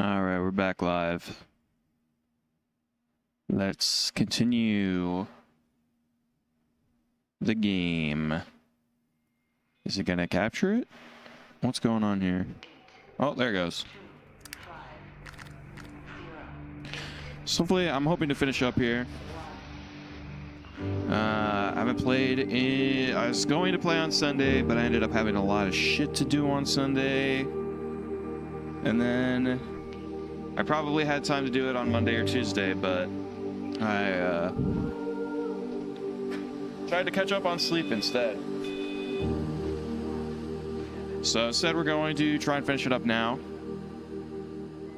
All right, we're back live. Let's continue the game. Is it gonna capture it? What's going on here? Oh, there it goes. So hopefully, I'm hoping to finish up here. I haven't played in... I was going to play on Sunday, but I ended up having a lot of shit to do on Sunday. And then I probably had time to do it on Monday or Tuesday, but I tried to catch up on sleep instead. So instead, we're going to try and finish it up now.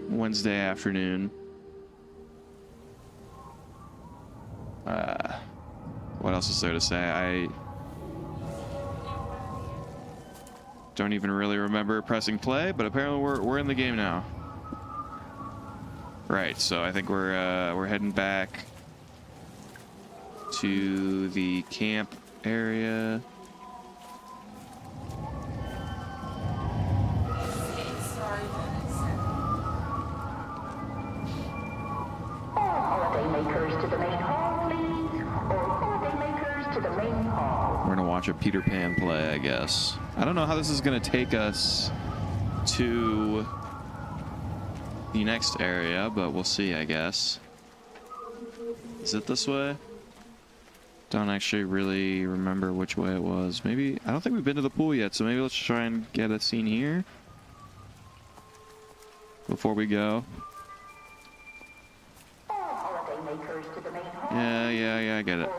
Wednesday afternoon. What else is there to say? I don't even really remember pressing play, but apparently we're in the game now. Right, so I think we're heading back to the camp area. We're gonna watch a Peter Pan play, I guess. I don't know how this is gonna take us to the next area, but we'll see, I guess. Is it this way? Don't actually really remember which way it was. Maybe, I don't think we've been to the pool yet, so maybe let's try and get a scene here before we go. Yeah, I get it.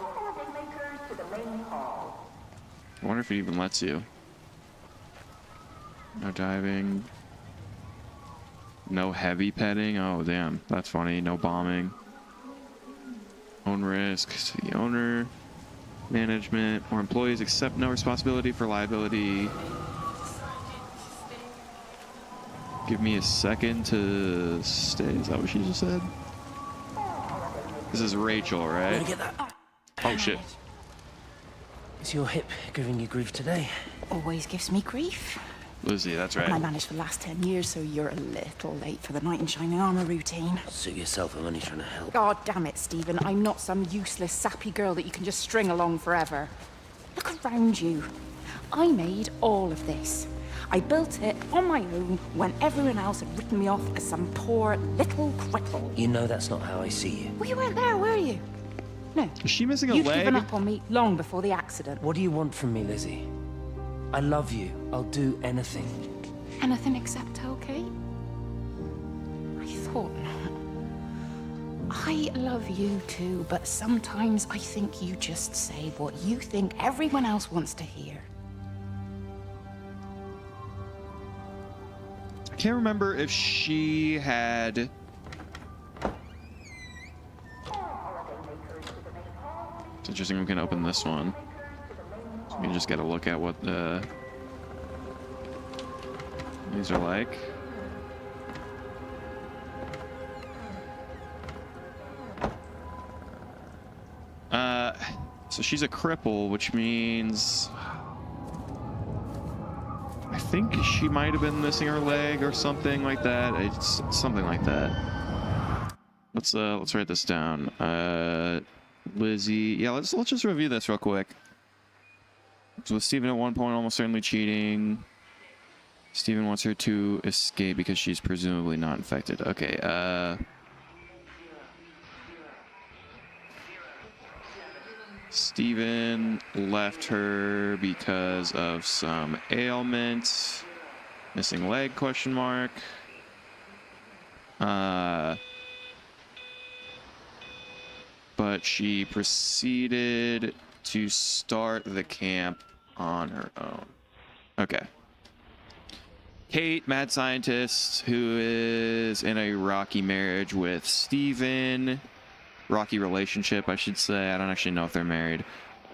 I wonder if it even lets you. No diving. No heavy petting. Oh, damn. That's funny. No bombing. Own risk. The owner. Management. Or employees accept no responsibility for liability. Give me a second to stay. Is that what she just said? This is Rachel, right? Get that. Oh, shit. Is your hip giving you grief today? Always gives me grief. Lizzie, that's I right. managed for the last 10 years, so you're a little late for the knight in shining armor routine. Suit yourself, I'm only trying to help. God damn it, Stephen. I'm not some useless, sappy girl that you can just string along forever. Look around you. I made all of this. I built it on my own when everyone else had written me off as some poor little cripple. You know that's not how I see you. Well, you weren't there, were you? No. Is she missing a You'd leg? given up on me long before the accident. What do you want from me, Lizzie? I love you. I'll do anything. Anything except okay? I thought not. I love you too, but sometimes I think you just say what you think everyone else wants to hear. I can't remember if she had... It's interesting we can open this one. So we can just get a look at what these are like. So she's a cripple, which means... I think she might have been missing her leg or something like that. It's something like that. Let's write this down. Lizzie, yeah, let's just review this real quick. So with Stephen at one point almost certainly cheating. Stephen wants her to escape because she's presumably not infected. Okay, Stephen left her because of some ailment. Missing leg, question mark. But she proceeded to start the camp on her own. Okay. Kate, mad scientist, who is in a rocky marriage with Stephen. Rocky relationship, I should say. I don't actually know if they're married.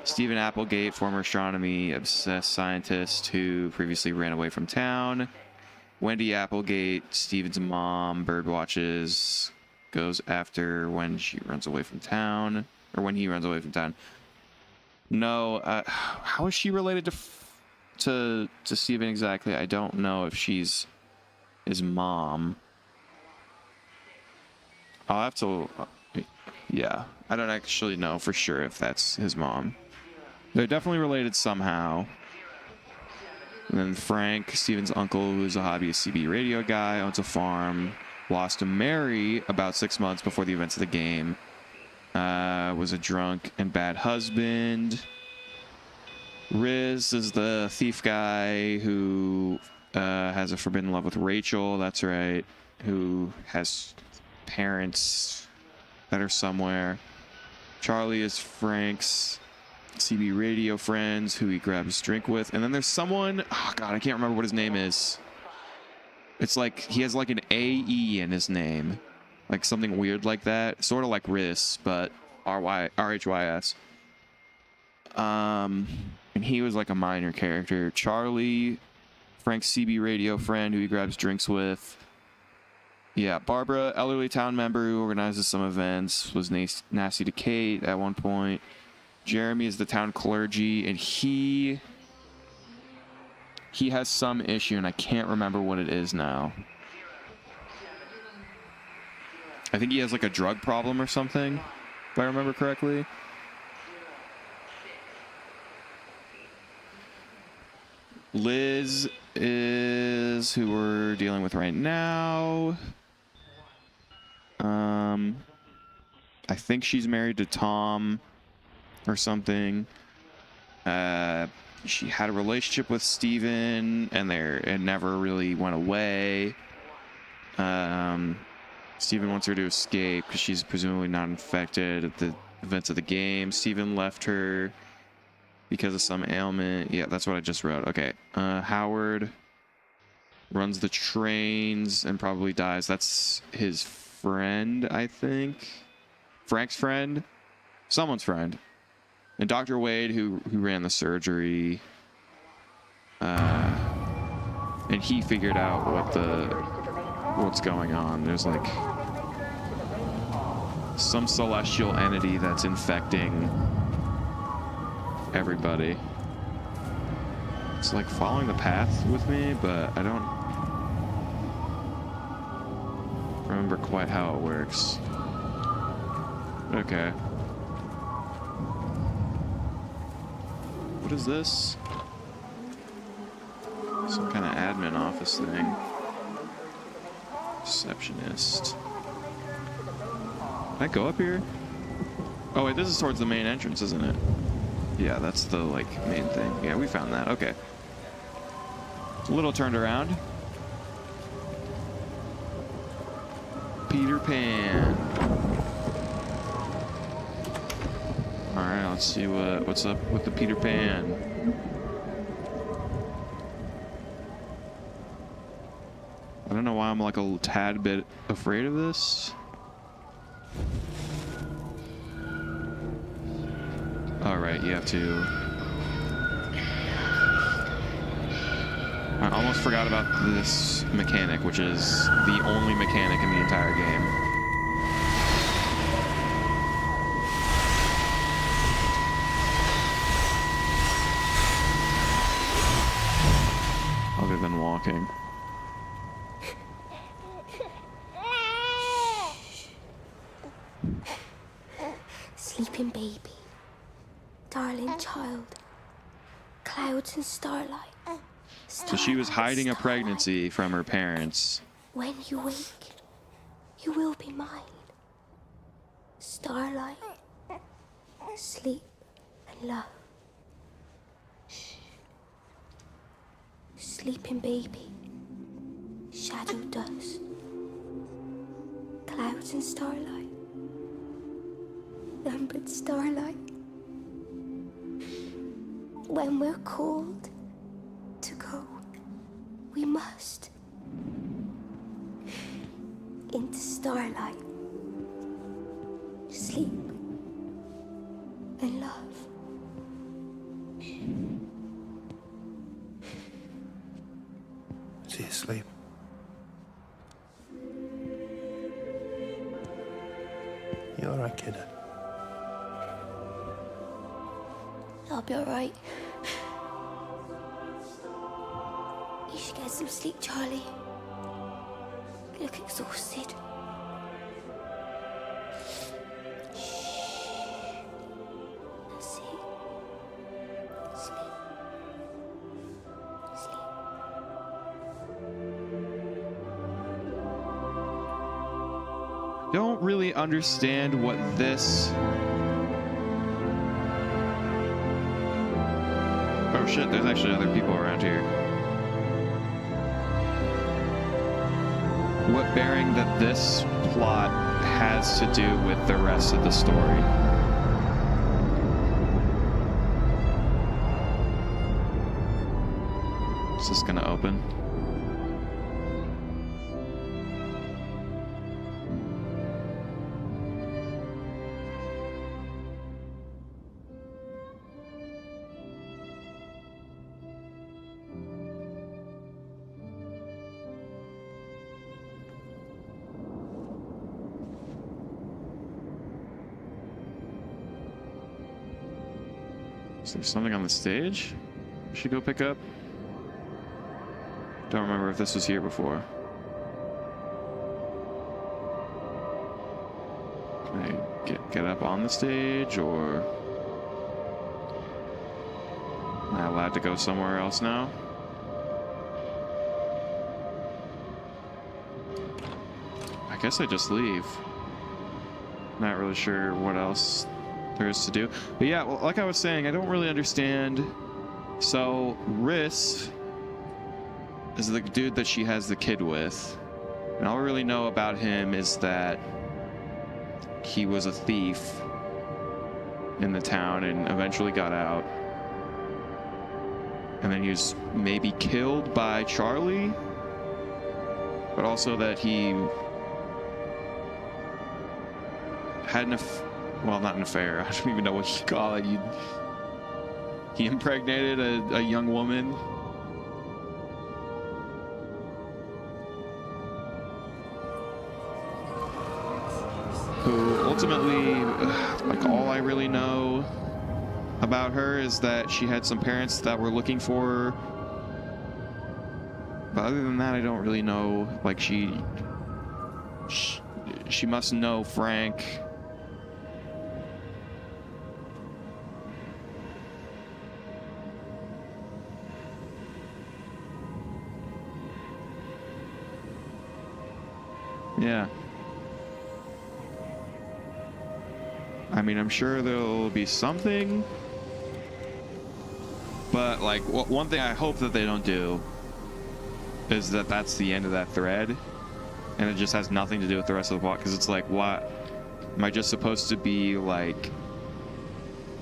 Stephen Applegate, former astronomy-obsessed scientist who previously ran away from town. Wendy Applegate, Stephen's mom, birdwatches, goes after when she runs away from town, or when he runs away from town. No, how is she related to Stephen exactly? I don't know if she's his mom. I'll have to. Yeah, I don't actually know for sure if that's his mom. They're definitely related somehow. And then Frank, Steven's uncle, who's a hobbyist CB radio guy, owns a farm. Lost to Mary about 6 months before the events of the game. Was a drunk and bad husband. Riz is the thief guy who has a forbidden love with Rachel. That's right. Who has parents that are somewhere. Charlie is Frank's CB radio friends who he grabs drink with. And then there's someone, oh god, I can't remember what his name is. It's like he has like an AE in his name. Like something weird like that. Sort of like Riz, but RHYS. And he was like a minor character. Charlie, Frank's CB radio friend who he grabs drinks with. Yeah, Barbara, elderly town member who organizes some events, was nasty to Kate at one point. Jeremy is the town clergy, and he has some issue, and I can't remember what it is now. I think he has like a drug problem or something, if I remember correctly. Liz is who we're dealing with right now. I think she's married to Tom or something. She had a relationship with Steven, and it never really went away. Steven wants her to escape because she's presumably not infected at the events of the game. Steven left her because of some ailment. Yeah, that's what I just wrote. Okay. Howard runs the trains and probably dies. That's his friend, I think. Frank's friend? Someone's friend. And Dr. Wade, who ran the surgery. And he figured out what's going on. There's like some celestial entity that's infecting everybody. It's like following the path with me, but I don't remember quite how it works. Okay. What is this? Some kind of admin office thing. Receptionist. Can I go up here? Oh wait, this is towards the main entrance, isn't it? Yeah, that's the like main thing. Yeah, we found that. Okay. A little turned around. Peter Pan. All right, let's see what's up with the Peter Pan. I don't know why I'm like a tad bit afraid of this. All right, you have to. I almost forgot about this mechanic, which is the only mechanic in the entire game. Other than walking. Sleeping baby, darling child, clouds and starlight. So she was hiding a pregnancy from her parents. When you wake, you will be mine. Starlight, sleep and love. Sleeping baby, shadow dust, clouds and starlight, numbered starlight. When we're called to go, we must into starlight, sleep and love. Is he asleep? You all right, kiddo? I'll be all right. You should get some sleep, Charlie. You look exhausted. don't really understand what this... Oh shit, there's actually other people around here. What bearing that this plot has to do with the rest of the story. Is this gonna open? Is there something on the stage we should go pick up? Don't remember if this was here before. Can I get up on the stage, or am I allowed to go somewhere else now? I guess I just leave. Not really sure what else there is to do. But yeah, well, like I was saying, I don't really understand. So Riss is the dude that she has the kid with. And all I really know about him is that he was a thief in the town and eventually got out. And then he was maybe killed by Charlie. But also that he had well, not an affair. I don't even know what you call it. He impregnated a young woman. Who ultimately, like, all I really know about her is that she had some parents that were looking for her. But other than that, I don't really know. Like, she must know Frank. Yeah. I mean, I'm sure there'll be something. But, like, one thing I hope that they don't do is that that's the end of that thread. And it just has nothing to do with the rest of the plot. Because it's like, what? Am I just supposed to be, like,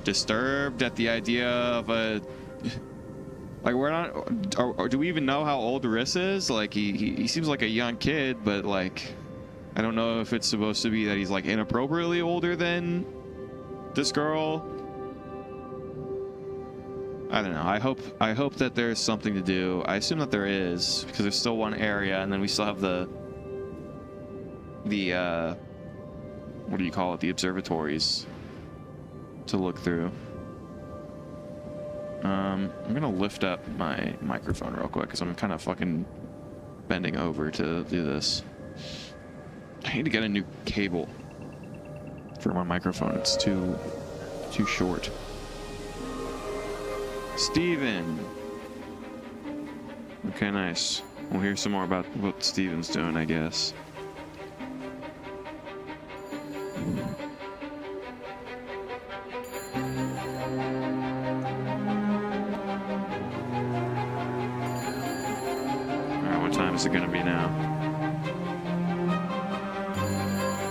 disturbed at the idea of a... Like, we're not... Or do we even know how old Riss is? Like, he seems like a young kid, but, like... I don't know if it's supposed to be that he's, like, inappropriately older than this girl. I don't know. I hope that there's something to do. I assume that there is, because there's still one area, and then we still have the what do you call it? The observatories to look through. I'm gonna lift up my microphone real quick, because I'm kind of fucking bending over to do this. I need to get a new cable for my microphone. It's too short. Steven. Okay, nice. We'll hear some more about what Steven's doing, I guess. Alright, what time is it gonna be now?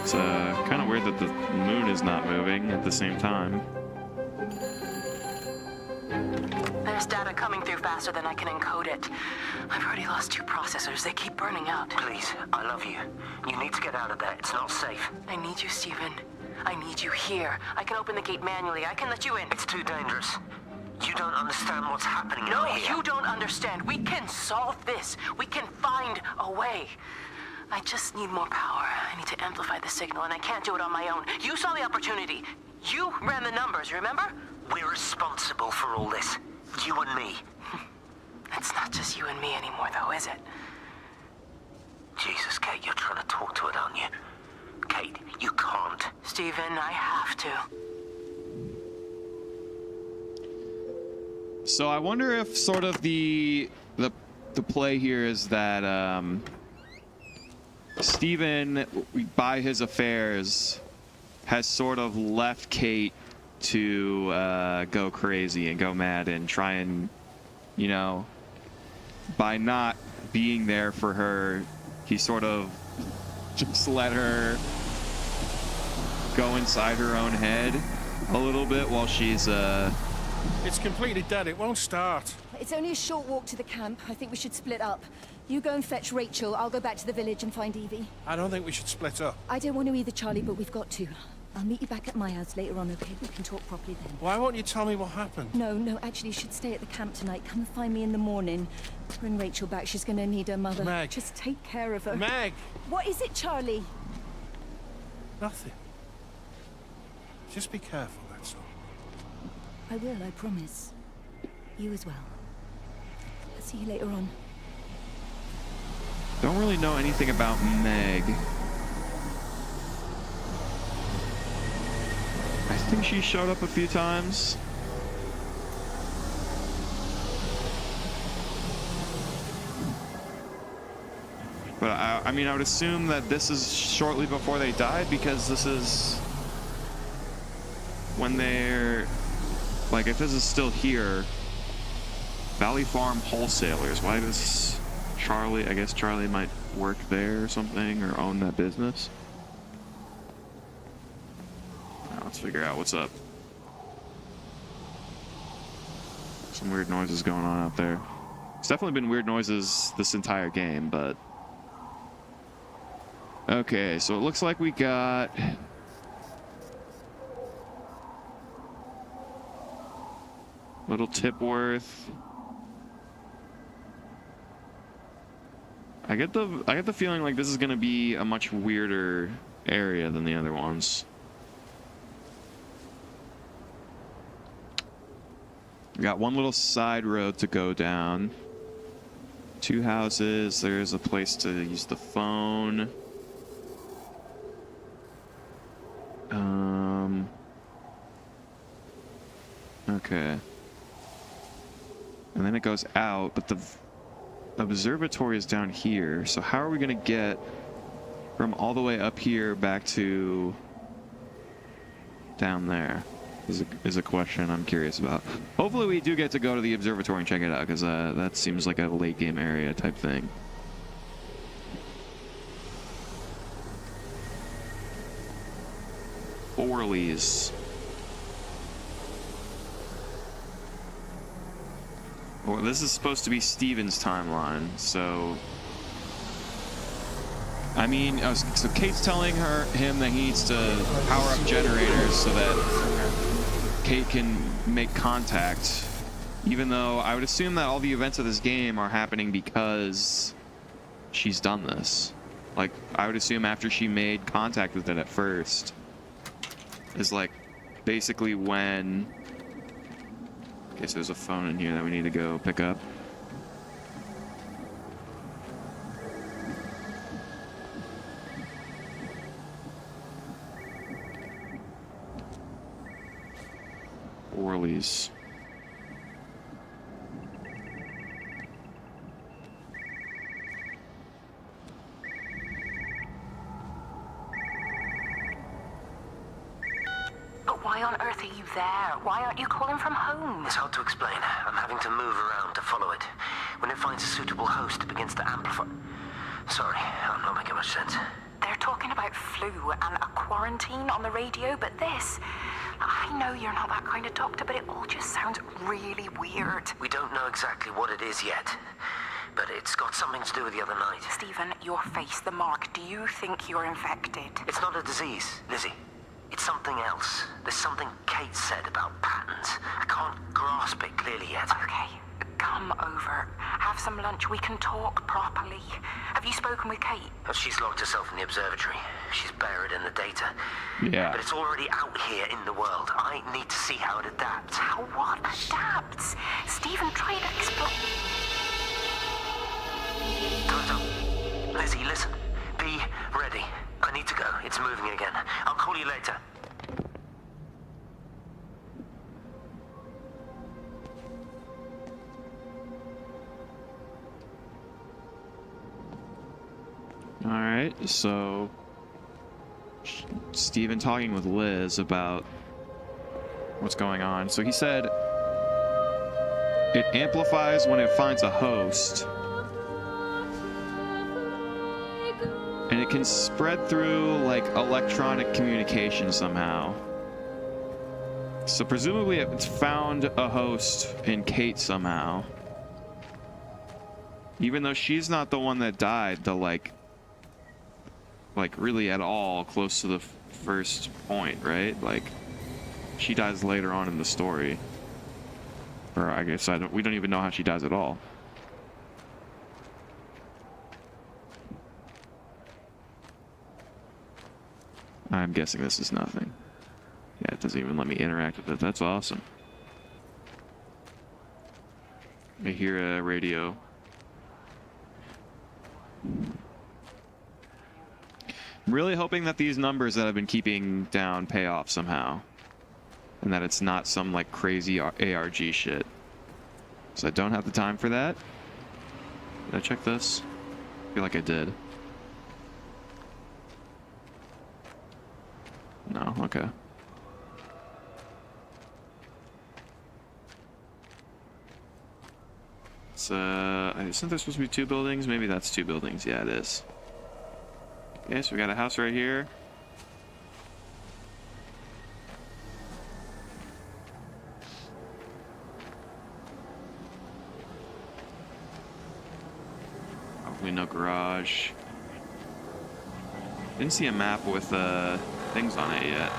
It's kind of weird that the moon is not moving at the same time. There's data coming through faster than I can encode it. I've already lost 2 processors. They keep burning out. Please, I love you. You need to get out of there. It's not safe. I need you, Stephen. I need you here. I can open the gate manually. I can let you in. It's too dangerous. You don't understand what's happening No, out here. you don't understand. We can solve this. We can find a way. I just need more power. I need to amplify the signal, and I can't do it on my own. You saw the opportunity. You ran the numbers, remember? We're responsible for all this. You and me. It's not just you and me anymore, though, is it? Jesus, Kate, you're trying to talk to it, aren't you? Kate, you can't. Stephen, I have to. So I wonder if sort of the play here is that Steven, by his affairs, has sort of left Kate to go crazy and go mad and try and, you know, by not being there for her, he sort of just let her go inside her own head a little bit while she's It's completely dead. It won't start. It's only a short walk to the camp. I think we should split up. You go and fetch Rachel. I'll go back to the village and find Evie. I don't think we should split up. I don't want to either, Charlie, but we've got to. I'll meet you back at my house later on, okay? We can talk properly then. Why won't you tell me what happened? No, actually, you should stay at the camp tonight. Come and find me in the morning. Bring Rachel back. She's gonna need her mother. Meg. Just take care of her. Meg! What is it, Charlie? Nothing. Just be careful, that's all. I will, I promise. You as well. I'll see you later on. don't really know anything about Meg. I think she showed up a few times. But I mean, I would assume that this is shortly before they died, because this is when they're, like, if this is still here, Valley Farm Wholesalers, why does Charlie, I guess Charlie might work there or something, or own that business? Now let's figure out what's up. Some weird noises going on out there. It's definitely been weird noises this entire game, but... Okay, so it looks like we got... Little Tipworth. I get the feeling like this is gonna be a much weirder area than the other ones. We got one little side road to go down. 2 houses. There's a place to use the phone. Okay. And then it goes out, but the observatory is down here. So how are we gonna get from all the way up here back to down there? Is a question I'm curious about. Hopefully we do get to go to the observatory and check it out, because that seems like a late game area type thing. Orleys. Well, this is supposed to be Steven's timeline, so... I mean, so Kate's telling him that he needs to power up generators so that Kate can make contact, even though I would assume that all the events of this game are happening because she's done this. Like, I would assume after she made contact with it at first is like basically when... Okay, so there's a phone in here that we need to go pick up. Orleys. But why on earth are you there? Why aren't you calling from home? It's hard to explain. I'm having to move around to follow it. When it finds a suitable host, it begins to amplify. Sorry, I'm not making much sense. They're talking about flu and a quarantine on the radio, but this... I know you're not that kind of doctor, but it all just sounds really weird. We don't know exactly what it is yet, but it's got something to do with the other night. Stephen, your face, the mark, do you think you're infected? It's not a disease, Lizzie. It's something else. There's something Kate said about patterns. I can't grasp it clearly yet. Okay, come over. Have some lunch. We can talk properly. Have you spoken with Kate? She's locked herself in the observatory. She's buried in the data. Yeah. But it's already out here in the world. I need to see how it adapts. How what adapts? Stephen, try to explain. Time's up. Lizzie, listen. Be ready. I need to go. It's moving again. I'll call you later. All right, so Steven talking with Liz about what's going on. So he said it amplifies when it finds a host, and it can spread through like electronic communication somehow. So presumably it's found a host in Kate somehow. Even though she's not the one that died, the like really at all close to the first point, right? Like she dies later on in the story. Or I guess we don't even know how she dies at all. I'm guessing this is nothing. Yeah, it doesn't even let me interact with it. That's awesome. I hear a radio. I'm really hoping that these numbers that I've been keeping down pay off somehow. And that it's not some like crazy ARG shit. So I don't have the time for that. Did I check this? I feel like I did. No, okay. Isn't there supposed to be 2 buildings? Maybe that's 2 buildings. Yeah, it is. Okay, so we got a house right here. Probably no garage. Didn't see a map with things on it yet.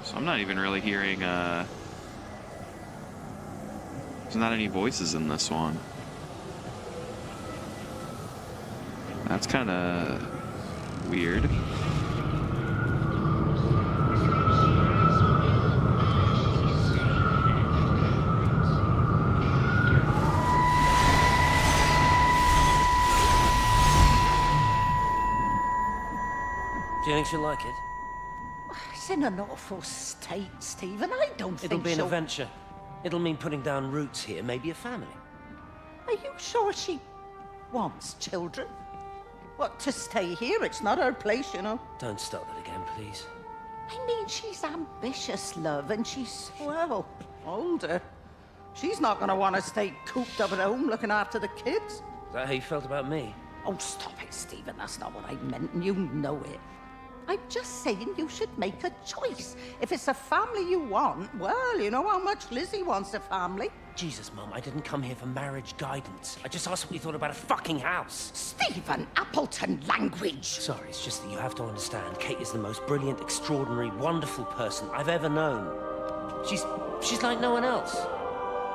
So I'm not even really hearing there's not any voices in this one. That's kind of weird. Do you think she'll like it? It's in an awful state, Stephen. I don't It'll think be an she'll... adventure. It'll mean putting down roots here, maybe a family. Are you sure she wants children? What, to stay here? It's not her place, you know. Don't start that again, please. I mean, she's ambitious, love, and she's, well, older. She's not going to want to stay cooped up at home looking after the kids. Is that how you felt about me? Oh, stop it, Stephen. That's not what I meant, and you know it. I'm just saying you should make a choice. If it's a family you want, well, you know how much Lizzie wants a family. Jesus, Mum, I didn't come here for marriage guidance. I just asked what you thought about a fucking house. Stephen Appleton language. Sorry, it's just that you have to understand, Kate is the most brilliant, extraordinary, wonderful person I've ever known. She's like no one else.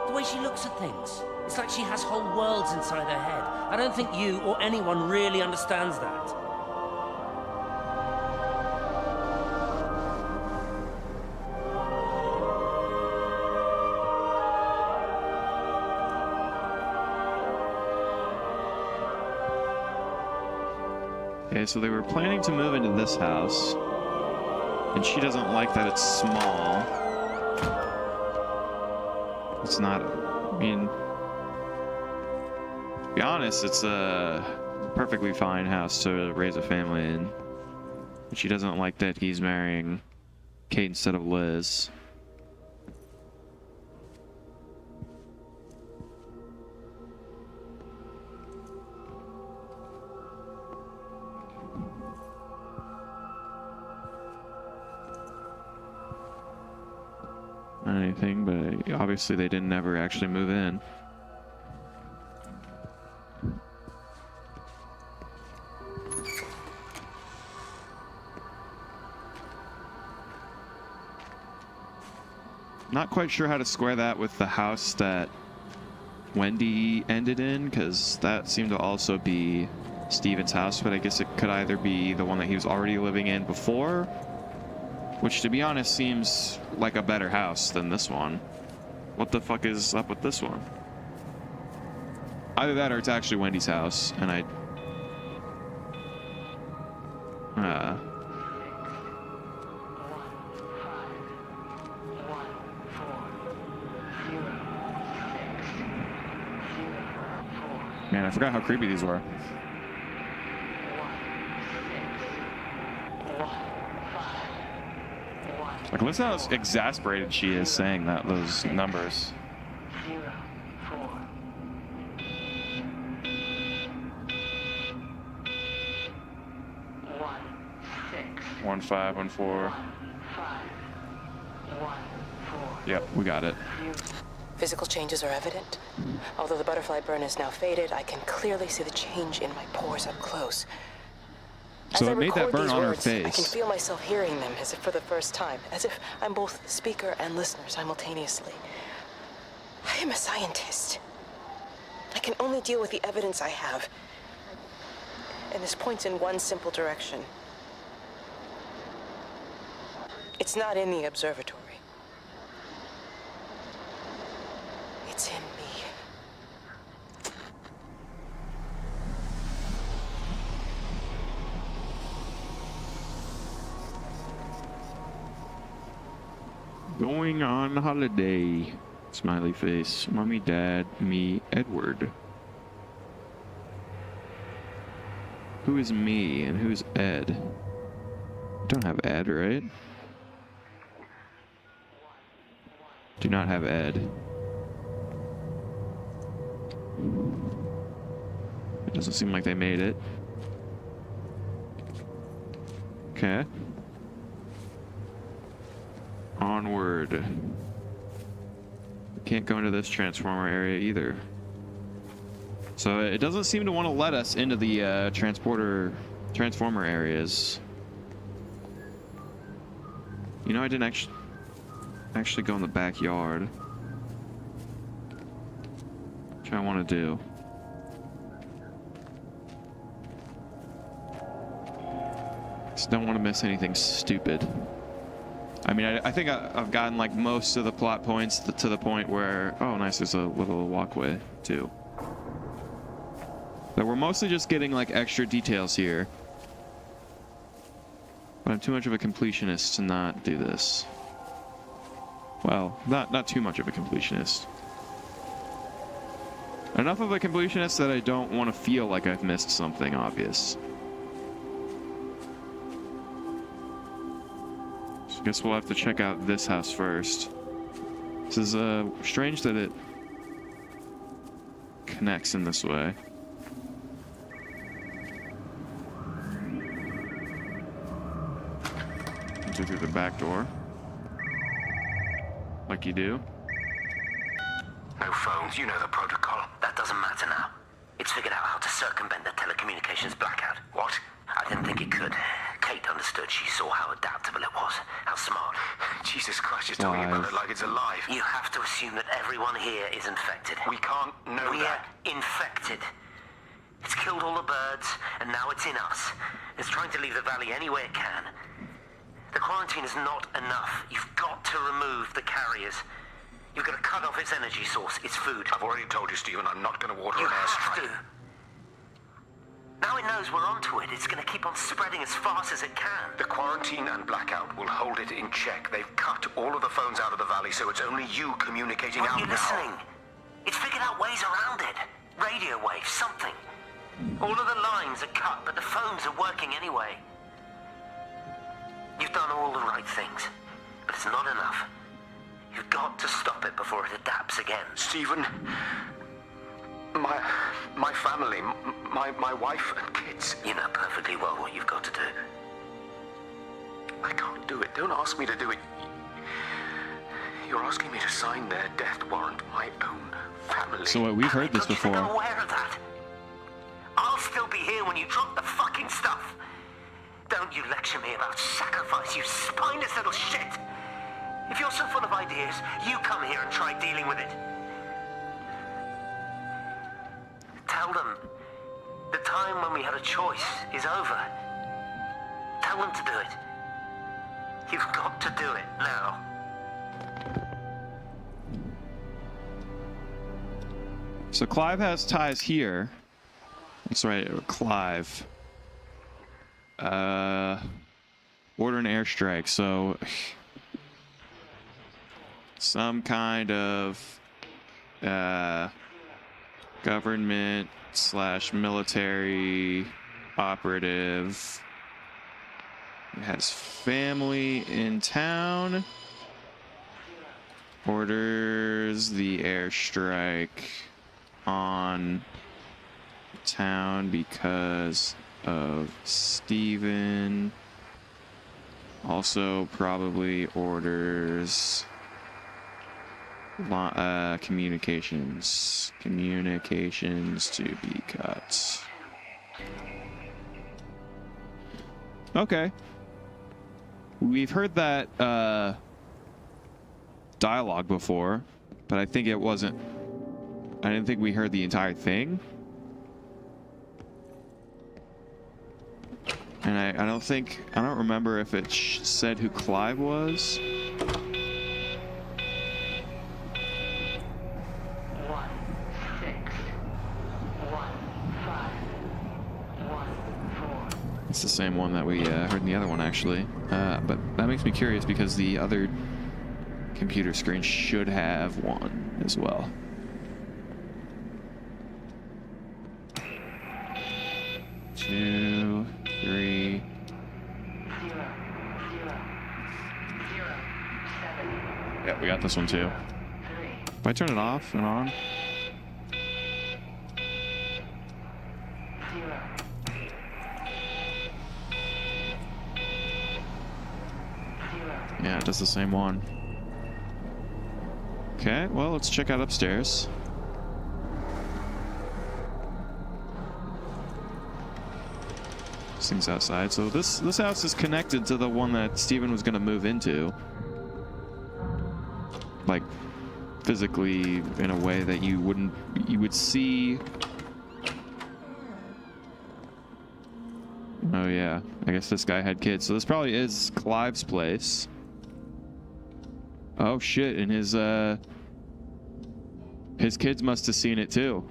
The way she looks at things. It's like she has whole worlds inside her head. I don't think you or anyone really understands that. Okay, so they were planning to move into this house, and she doesn't like that it's small. It's not, I mean, to be honest, it's a perfectly fine house to raise a family in. But she doesn't like that he's marrying Kate instead of Liz. Anything, but obviously they didn't ever actually move in. Not quite sure how to square that with the house that Wendy ended in, because that seemed to also be Steven's house, but I guess it could either be the one that he was already living in before, which, to be honest, seems like a better house than this one. What the fuck is up with this one? Either that or it's actually Wendy's house, and I... Man, I forgot how creepy these were. Like, listen how exasperated she is saying that, those numbers. 1514. Yep, we got it. Physical changes are evident. Although the butterfly burn is now faded, I can clearly see the change in my pores up close. So As I it made that record burn these on her words, I can face. feel myself hearing them as if for the first time, as if I'm both speaker and listener simultaneously. I am a scientist. I can only deal with the evidence I have. And this points in one simple direction. It's not in the observatory. It's in me. Going on holiday. Smiley face. Mommy, Dad, me, Edward. Who is me and who's Ed? I don't have Ed, right? Do not have Ed. It doesn't seem like they made it. Okay. Onward. Can't go into this transformer area either. So it doesn't seem to want to let us into the transformer areas. You know, I didn't actually go in the backyard. Which I want to do. Just don't want to miss anything stupid. I mean, I think I've gotten like most of the plot points to the point where, oh nice, there's a little walkway too. But we're mostly just getting like extra details here. But I'm too much of a completionist to not do this. Well, not too much of a completionist. Enough of a completionist that I don't want to feel like I've missed something obvious. I guess we'll have to check out this house first. This is strange that it connects in this way. Enter through the back door. Like you do. No phones, you know the protocol. That doesn't matter now. It's figured out how to circumvent the telecommunications blackout. What? I didn't think it could. Kate understood. She saw how adaptable it was. How smart. Jesus Christ, you're talking about it like it's alive. You have to assume that everyone here is infected. We can't know that. We're infected. It's killed all the birds, and now it's in us. It's trying to leave the valley any way it can. The quarantine is not enough. You've got to remove the carriers. You've got to cut off its energy source, its food. I've already told you, Stephen, I'm not going to water an airstrike. You have to. Now it knows we're onto it. It's going to keep on spreading as fast as it can. The quarantine and blackout will hold it in check. They've cut all of the phones out of the valley, so it's only you communicating out now. Are you listening? It's figured out ways around it. Radio waves, something. All of the lines are cut, but the phones are working anyway. You've done all the right things, but it's not enough. You've got to stop it before it adapts again. Stephen, my family, my wife and kids. You know perfectly well what you've got to do. I can't do it. Don't ask me to do it. You're asking me to sign their death warrant, my own family. So we've heard this before. I'm aware of that. I'll still be here when you drop the fucking stuff. Don't you lecture me about sacrifice, you spineless little shit. If you're so full of ideas, you come here and try dealing with it. Tell them the time when we had a choice is over. Tell them to do it. You've got to do it now. So Clive has ties here. That's right, Clive. Order an airstrike, so some kind of Government / military operative. He has family in town. Orders the airstrike on town because of Steven. Also probably orders communications to be cut. Okay. We've heard that dialogue before, but I think it wasn't. I didn't think we heard the entire thing. And I don't remember if it said who Clive was. It's the same one that we heard in the other one, actually. But that makes me curious because the other computer screen should have one as well. Two, three. Yeah, we got this one too. If I turn it off and on. Yeah, it does the same one. Okay, well, let's check out upstairs. This thing's outside. So this house is connected to the one that Steven was going to move into. Like, physically, in a way that you would see. Oh yeah, I guess this guy had kids. So this probably is Clive's place. Oh shit, and his kids must have seen it too.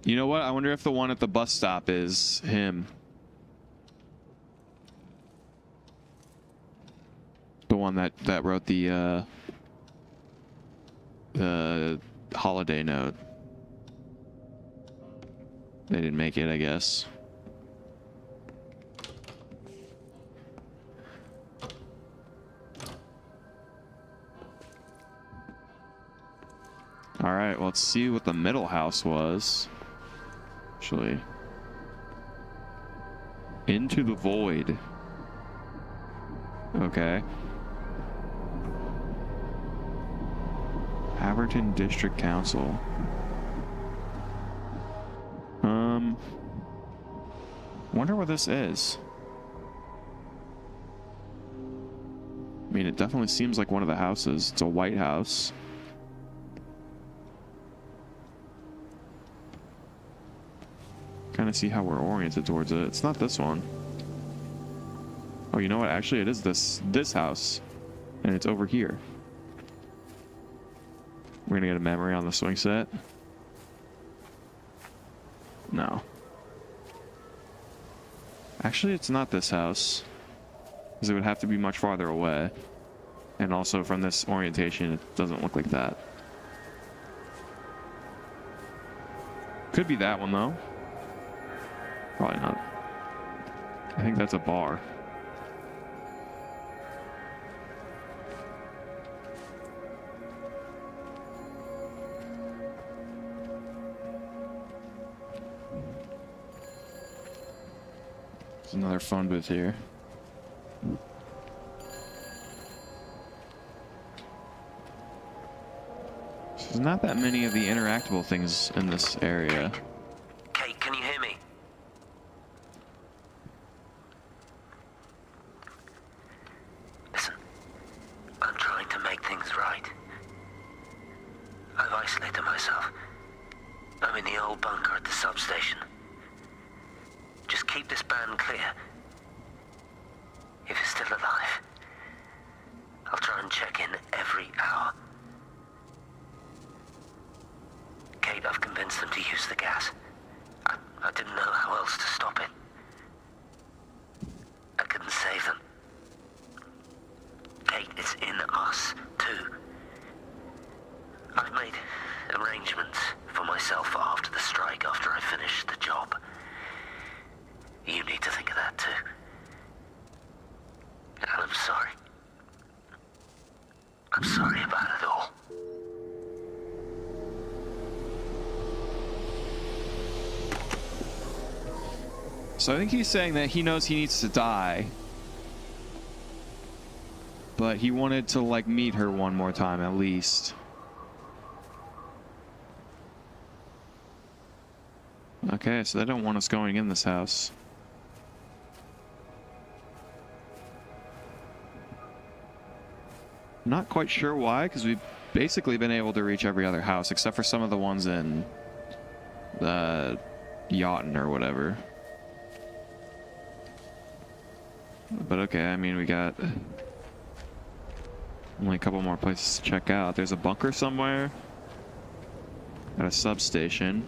You know what? I wonder if the one at the bus stop is him. The one that wrote the holiday note. They didn't make it, I guess. All right, well, let's see what the middle house was. Actually, Into the Void. Okay. Haverton District Council. Wonder where this is. I mean, it definitely seems like one of the houses. It's a white house. Kind of see how we're oriented towards it. It's not this one. Oh, you know what? Actually, it is this house, and it's over here. We're gonna get a memory on the swing set. No. Actually, it's not this house, because it would have to be much farther away. And also from this orientation, it doesn't look like that. Could be that one, though. Probably not. I think that's a bar. There's another phone booth here. There's not that many of the interactable things in this area. Kate, can you hear me? Listen, I'm trying to make things right. I've isolated myself. I'm in the old bunker at the substation. Just keep this band clear. If it's still alive, I'll try and check in every hour. Kate, I've convinced them to use the gas. I didn't know how else to stop it. I couldn't save them. Kate, it's in us, too. I'm sorry about it all. So I think he's saying that he knows he needs to die. But he wanted to, like, meet her one more time, at least. Okay, so they don't want us going in this house. Not quite sure why, because we've basically been able to reach every other house, except for some of the ones in the Yachtin or whatever. But okay, I mean, we got only a couple more places to check out. There's a bunker somewhere at a substation.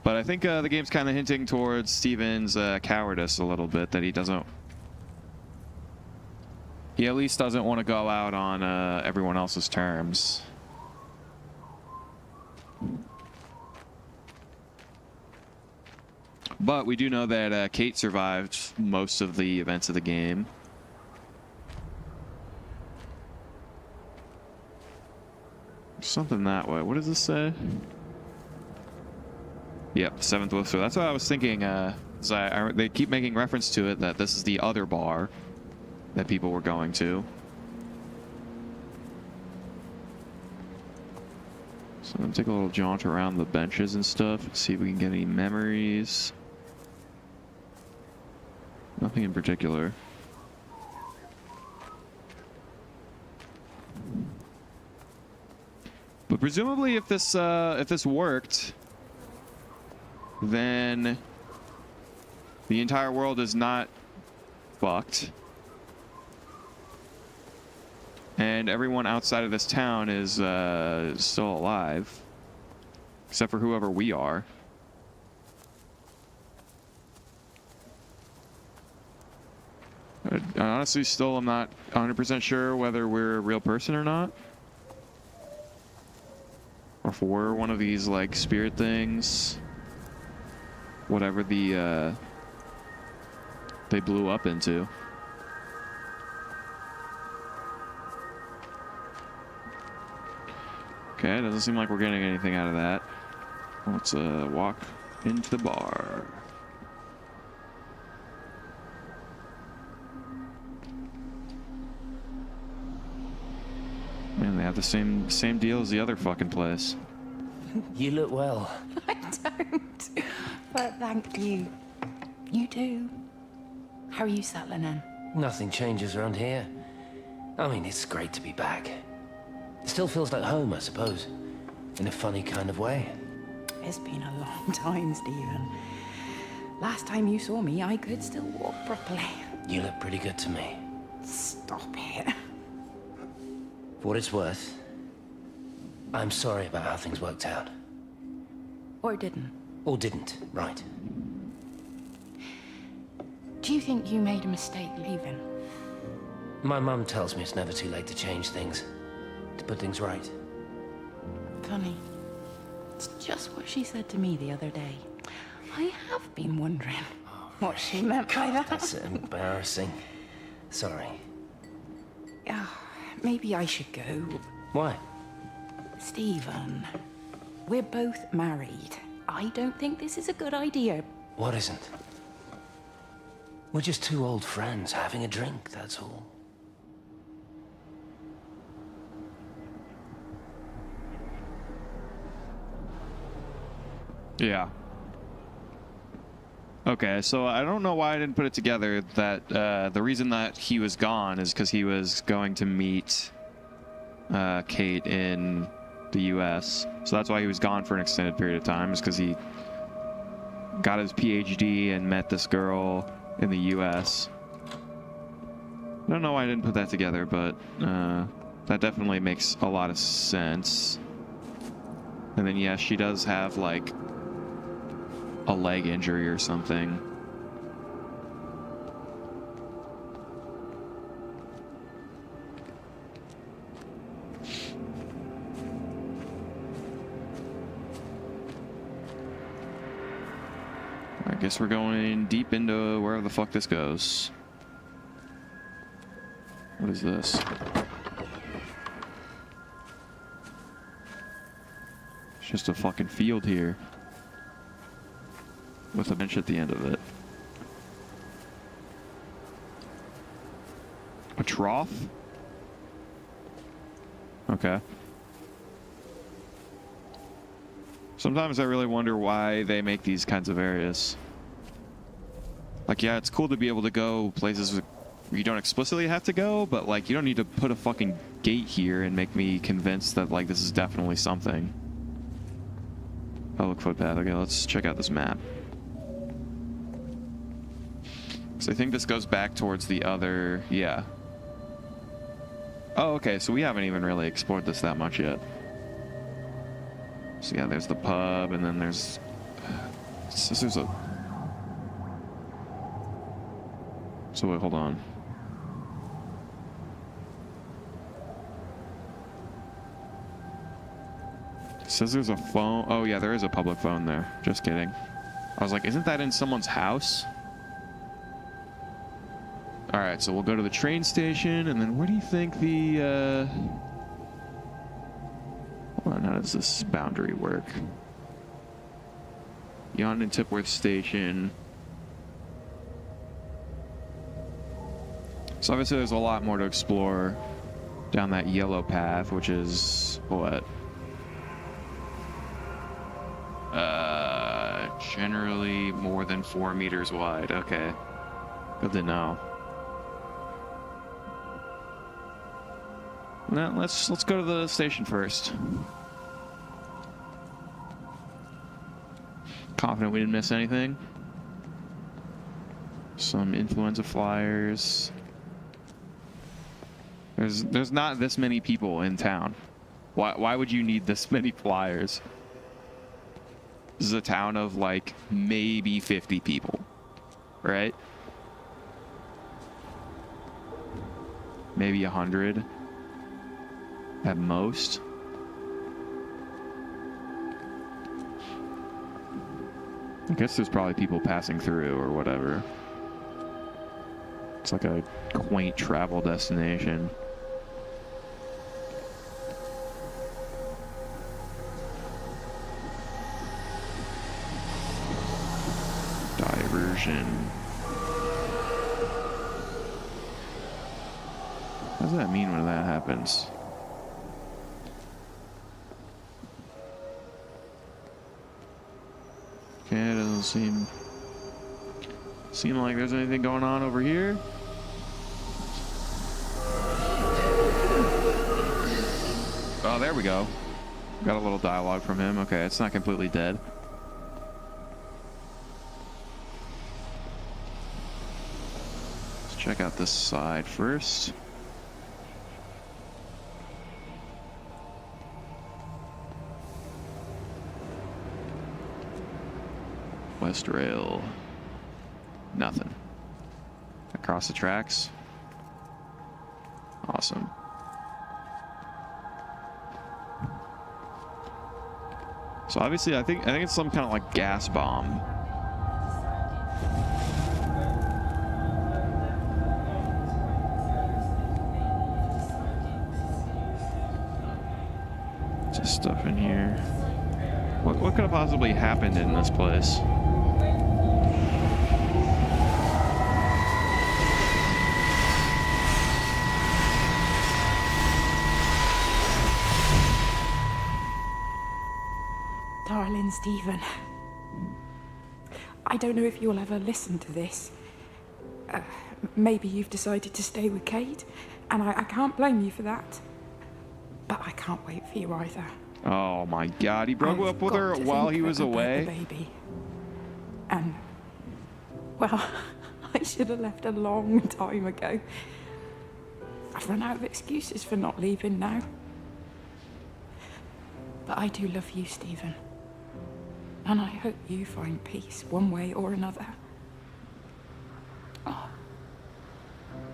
But I think the game's kind of hinting towards Steven's cowardice a little bit, that he at least doesn't want to go out on everyone else's terms. But we do know that Kate survived most of the events of the game. Something that way. What does this say? Yep, 7th Whistler. That's what I was thinking. They keep making reference to it, that this is the other bar that people were going to. So I'm gonna take a little jaunt around the benches and stuff, see if we can get any memories. Nothing in particular. But presumably, if this worked, then the entire world is not fucked, and everyone outside of this town is still alive, except for whoever we are. I honestly still am not 100% sure whether we're a real person or not. Or if we're one of these, like, spirit things. Whatever they blew up into. Okay, doesn't seem like we're getting anything out of that. Let's walk into the bar. Man, they have the same deal as the other fucking place. You look well. I don't. But thank you. You do. How are you settling in? Nothing changes around here. I mean, it's great to be back. It still feels like home, I suppose. In a funny kind of way. It's been a long time, Stephen. Last time you saw me, I could still walk properly. You look pretty good to me. Stop it. For what it's worth, I'm sorry about how things worked out. Or didn't. Or didn't, right. Do you think you made a mistake leaving? My mum tells me it's never too late to change things. To put things right. Funny. It's just what she said to me the other day. I have been wondering what she meant by that. That's embarrassing. Sorry. Maybe I should go. Why? Stephen, we're both married. I don't think this is a good idea. What isn't? We're just two old friends having a drink, that's all. Yeah. Okay, so I don't know why I didn't put it together that the reason that he was gone is because he was going to meet Kate in the US. So that's why he was gone for an extended period of time, is because he got his PhD and met this girl in the US. I don't know why I didn't put that together, but that definitely makes a lot of sense. And then, yes, she does have, like, a leg injury or something. I guess we're going deep into wherever the fuck this goes. What is this? It's just a fucking field here. With a bench at the end of it. A trough? Okay. Sometimes I really wonder why they make these kinds of areas. Like, yeah, it's cool to be able to go places where you don't explicitly have to go, but, like, you don't need to put a fucking gate here and make me convinced that, like, this is definitely something. Public footpath. Okay, let's check out this map. So I think this goes back towards the other... Yeah. Oh, okay, so we haven't even really explored this that much yet. So yeah, there's the pub, and then there's... It says there's a... So wait, hold on. It says there's a phone... Oh yeah, there is a public phone there. Just kidding. I was like, isn't that in someone's house? Alright, so we'll go to the train station, and then where do you think the, Hold on, how does this boundary work? Yon and Tipworth Station. So obviously there's a lot more to explore down that yellow path, which is, what? Generally more than 4 meters wide. Okay. Good to know. Now, let's go to the station first. Confident we didn't miss anything. Some influenza flyers. There's not this many people in town. Why would you need this many flyers? This is a town of like maybe 50 people, right? Maybe 100 at most. I guess there's probably people passing through or whatever. It's like a quaint travel destination. Diversion. What does that mean when that happens? Okay, it doesn't seem like there's anything going on over here. Oh, there we go. Got a little dialogue from him. Okay, it's not completely dead. Let's check out this side first. West Rail. Nothing. Across the tracks. Awesome. So obviously, I think it's some kind of like gas bomb. Just stuff in here. What could have possibly happened in this place? Darling Stephen, I don't know if you'll ever listen to this. Maybe you've decided to stay with Kate, and I can't blame you for that. But I can't wait for you either. Oh my God, he broke up with her while he was away? The baby. And, well, I should have left a long time ago. I've run out of excuses for not leaving now. But I do love you, Stephen. And I hope you find peace one way or another. Oh,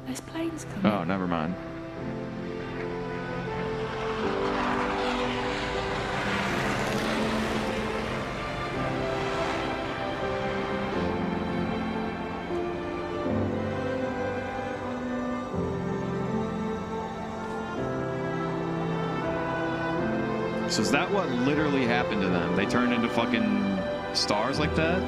there's planes coming. Oh, never mind. So is that what literally happened to them? They turned into fucking stars like that?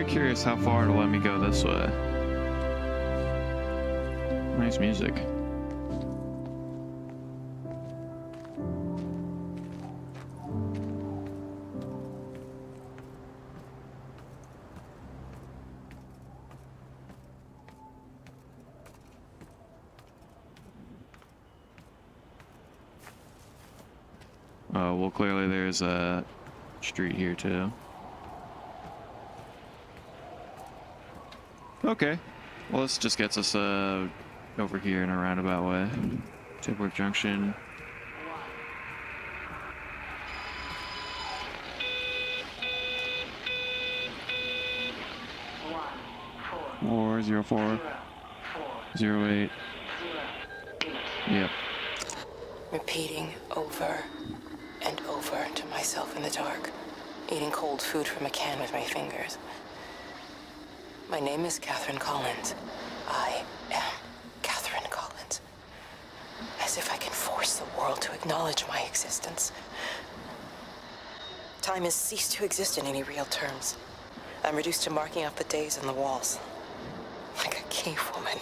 Curious how far it'll let me go this way. Nice music. Oh, well, clearly there's a street here too. Okay, well this just gets us over here in a roundabout way. Tipworth Junction. Or 04 08. Yep. Repeating over and over to myself in the dark, eating cold food from a can with my fingers. My name is Catherine Collins. I am Catherine Collins. As if I can force the world to acknowledge my existence. Time has ceased to exist in any real terms. I'm reduced to marking out the days on the walls. Like a cave woman.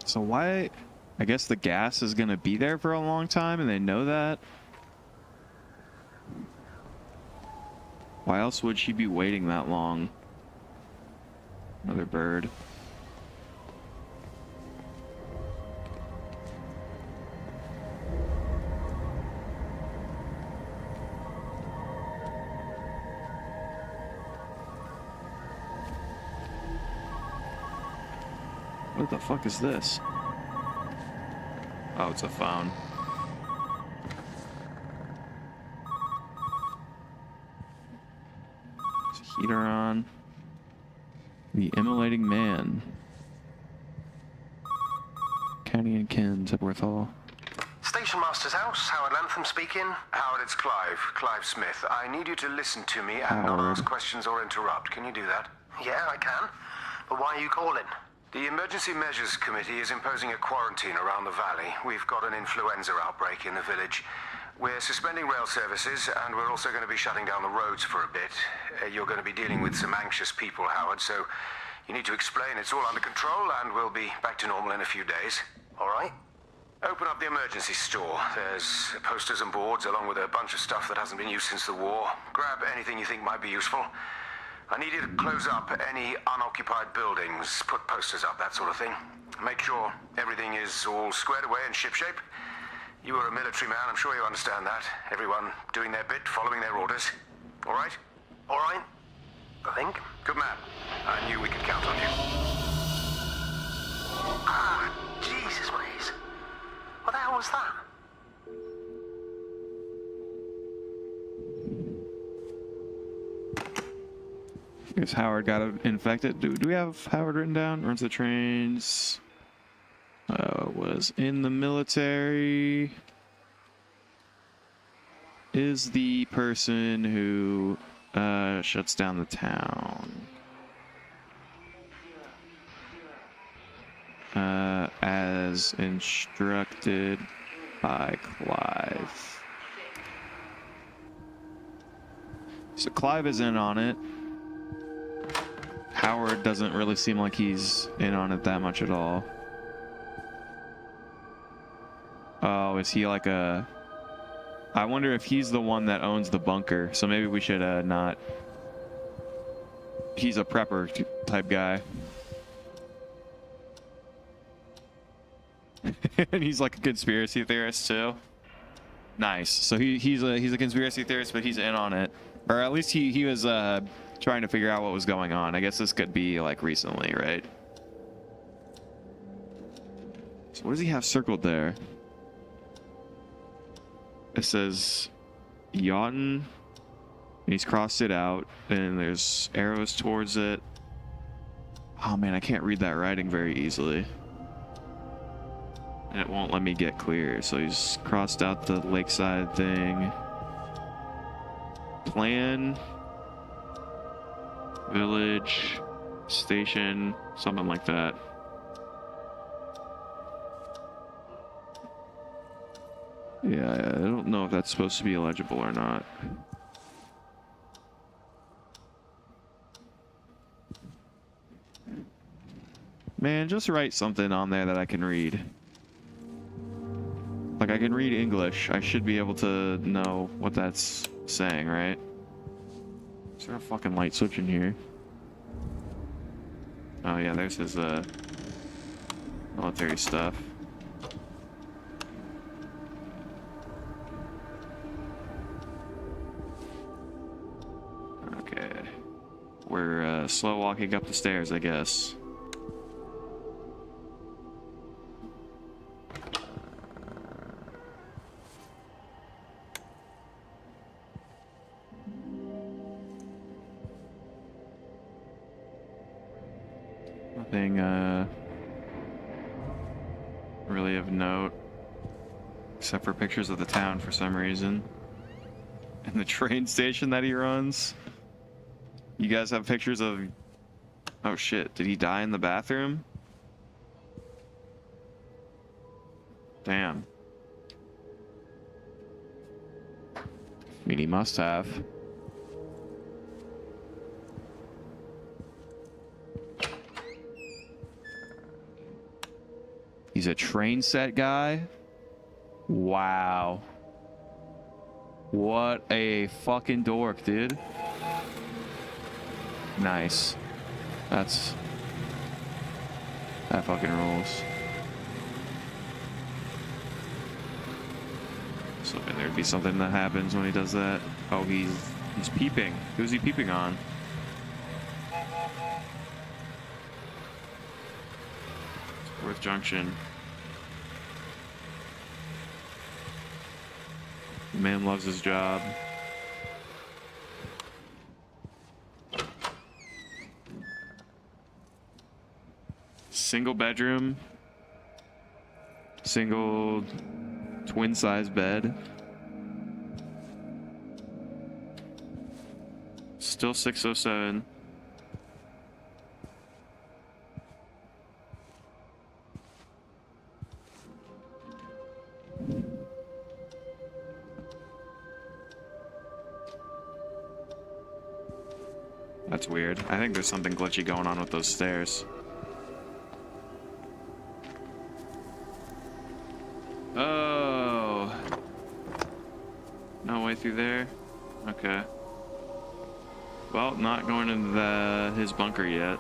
So why? I guess the gas is gonna be there for a long time and they know that? Why else would she be waiting that long? Another bird. What the fuck is this? Oh, it's a phone. Heater on. The Immolating Man. County and Ken, Tipworth Hall. Station Master's house, Howard Lantham speaking. Howard, it's Clive. Clive Smith. I need you to listen to me and not ask questions or interrupt. Can you do that? Yeah, I can. But why are you calling? The Emergency Measures Committee is imposing a quarantine around the valley. We've got an influenza outbreak in the village. We're suspending rail services, and we're also going to be shutting down the roads for a bit. You're going to be dealing with some anxious people, Howard, so you need to explain it's all under control, and we'll be back to normal in a few days. All right? Open up the emergency store. There's posters and boards, along with a bunch of stuff that hasn't been used since the war. Grab anything you think might be useful. I need you to close up any unoccupied buildings, put posters up, that sort of thing. Make sure everything is all squared away and shipshape. You were a military man, I'm sure you understand that. Everyone doing their bit, following their orders. All right? All right? I think. Good man. I knew we could count on you. Ah, Jesus, Maze. What the hell was that? I guess Howard got infected. Do we have Howard written down? Runs the trains. Was in the military. Is the person who shuts down the town. As instructed by Clive. So Clive is in on it. Howard doesn't really seem like he's in on it that much at all. Oh, is he like a... I wonder if he's the one that owns the bunker. So maybe we should not... He's a prepper type guy. And he's like a conspiracy theorist too. Nice. So he's a conspiracy theorist, but he's in on it, or at least he was trying to figure out what was going on. I guess this could be like recently, right? So what does he have circled there? It says Yachten, and he's crossed it out, and there's arrows towards it. Oh man, I can't read that writing very easily. And it won't let me get clear, so he's crossed out the lakeside thing. Plan, village, station, something like that. Yeah, I don't know if that's supposed to be illegible or not. Man, just write something on there that I can read. Like, I can read English. I should be able to know what that's saying, right? Is there a fucking light switch in here? Oh yeah, there's his military stuff. Okay. We're slow walking up the stairs, I guess. Nothing really of note, except for pictures of the town for some reason. And the train station that he runs. You guys have pictures of... Oh shit, did he die in the bathroom? Damn. I mean, he must have. He's a train set guy? Wow. What a fucking dork, dude. Nice. That fucking rules. So there'd be something that happens when he does that. Oh, he's peeping. Who's he peeping on? Worth Junction. The man loves his job. Single bedroom. Single twin size bed. Still 607. That's weird. I think there's something glitchy going on with those stairs. Oh. No way through there? Okay. Well, not going into his bunker yet.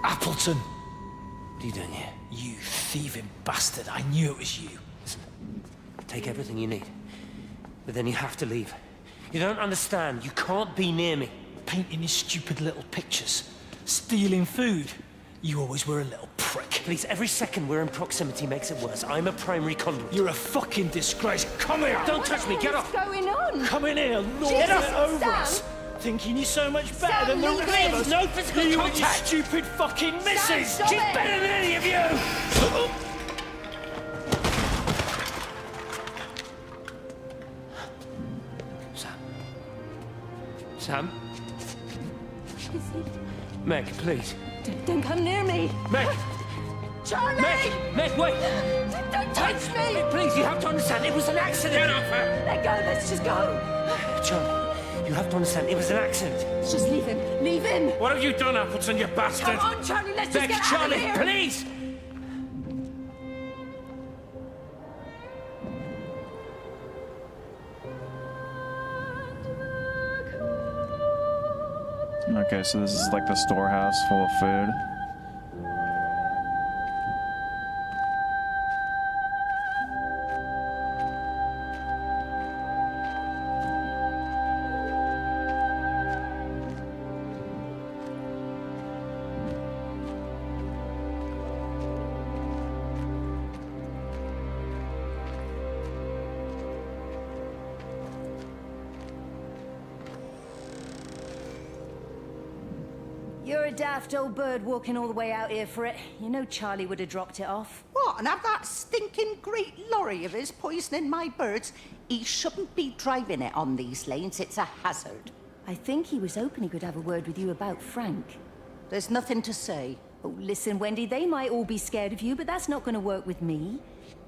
Appleton! What are you doing here? You thieving bastard. I knew it was you. Listen, take everything you need. But then you have to leave. You don't understand. You can't be near me. Painting your stupid little pictures. Stealing food. You always were a little prick. Please, every second we're in proximity makes it worse. I'm a primary conduit. You're a fucking disgrace. Come here! Don't touch me! Get off! What's going on? Come in here! Lord Jesus, it over Sam! us! Thinking you're so much better Sam, than the leave rest him. of us. No physical You and your contact. stupid fucking missus. stop She's it. better than any of you. Sam? Meg, please. Don't come near me. Meg! Charlie! Meg, wait! Don't touch me! Please, you have to understand, it was an accident! Get off her! Let go, let's just go. Charlie, you have to understand, it was an accident. Just leave him. Leave him. What have you done, Appleton, you bastard? Come on, Charlie, let's Meg, just get out Charlie, of here. please! Okay, so this is like the storehouse full of food. You're a daft old bird walking all the way out here for it. You know Charlie would have dropped it off. What, and have that stinking great lorry of his poisoning my birds? He shouldn't be driving it on these lanes. It's a hazard. I think he was hoping he could have a word with you about Frank. There's nothing to say. Oh, listen, Wendy, they might all be scared of you, but that's not going to work with me.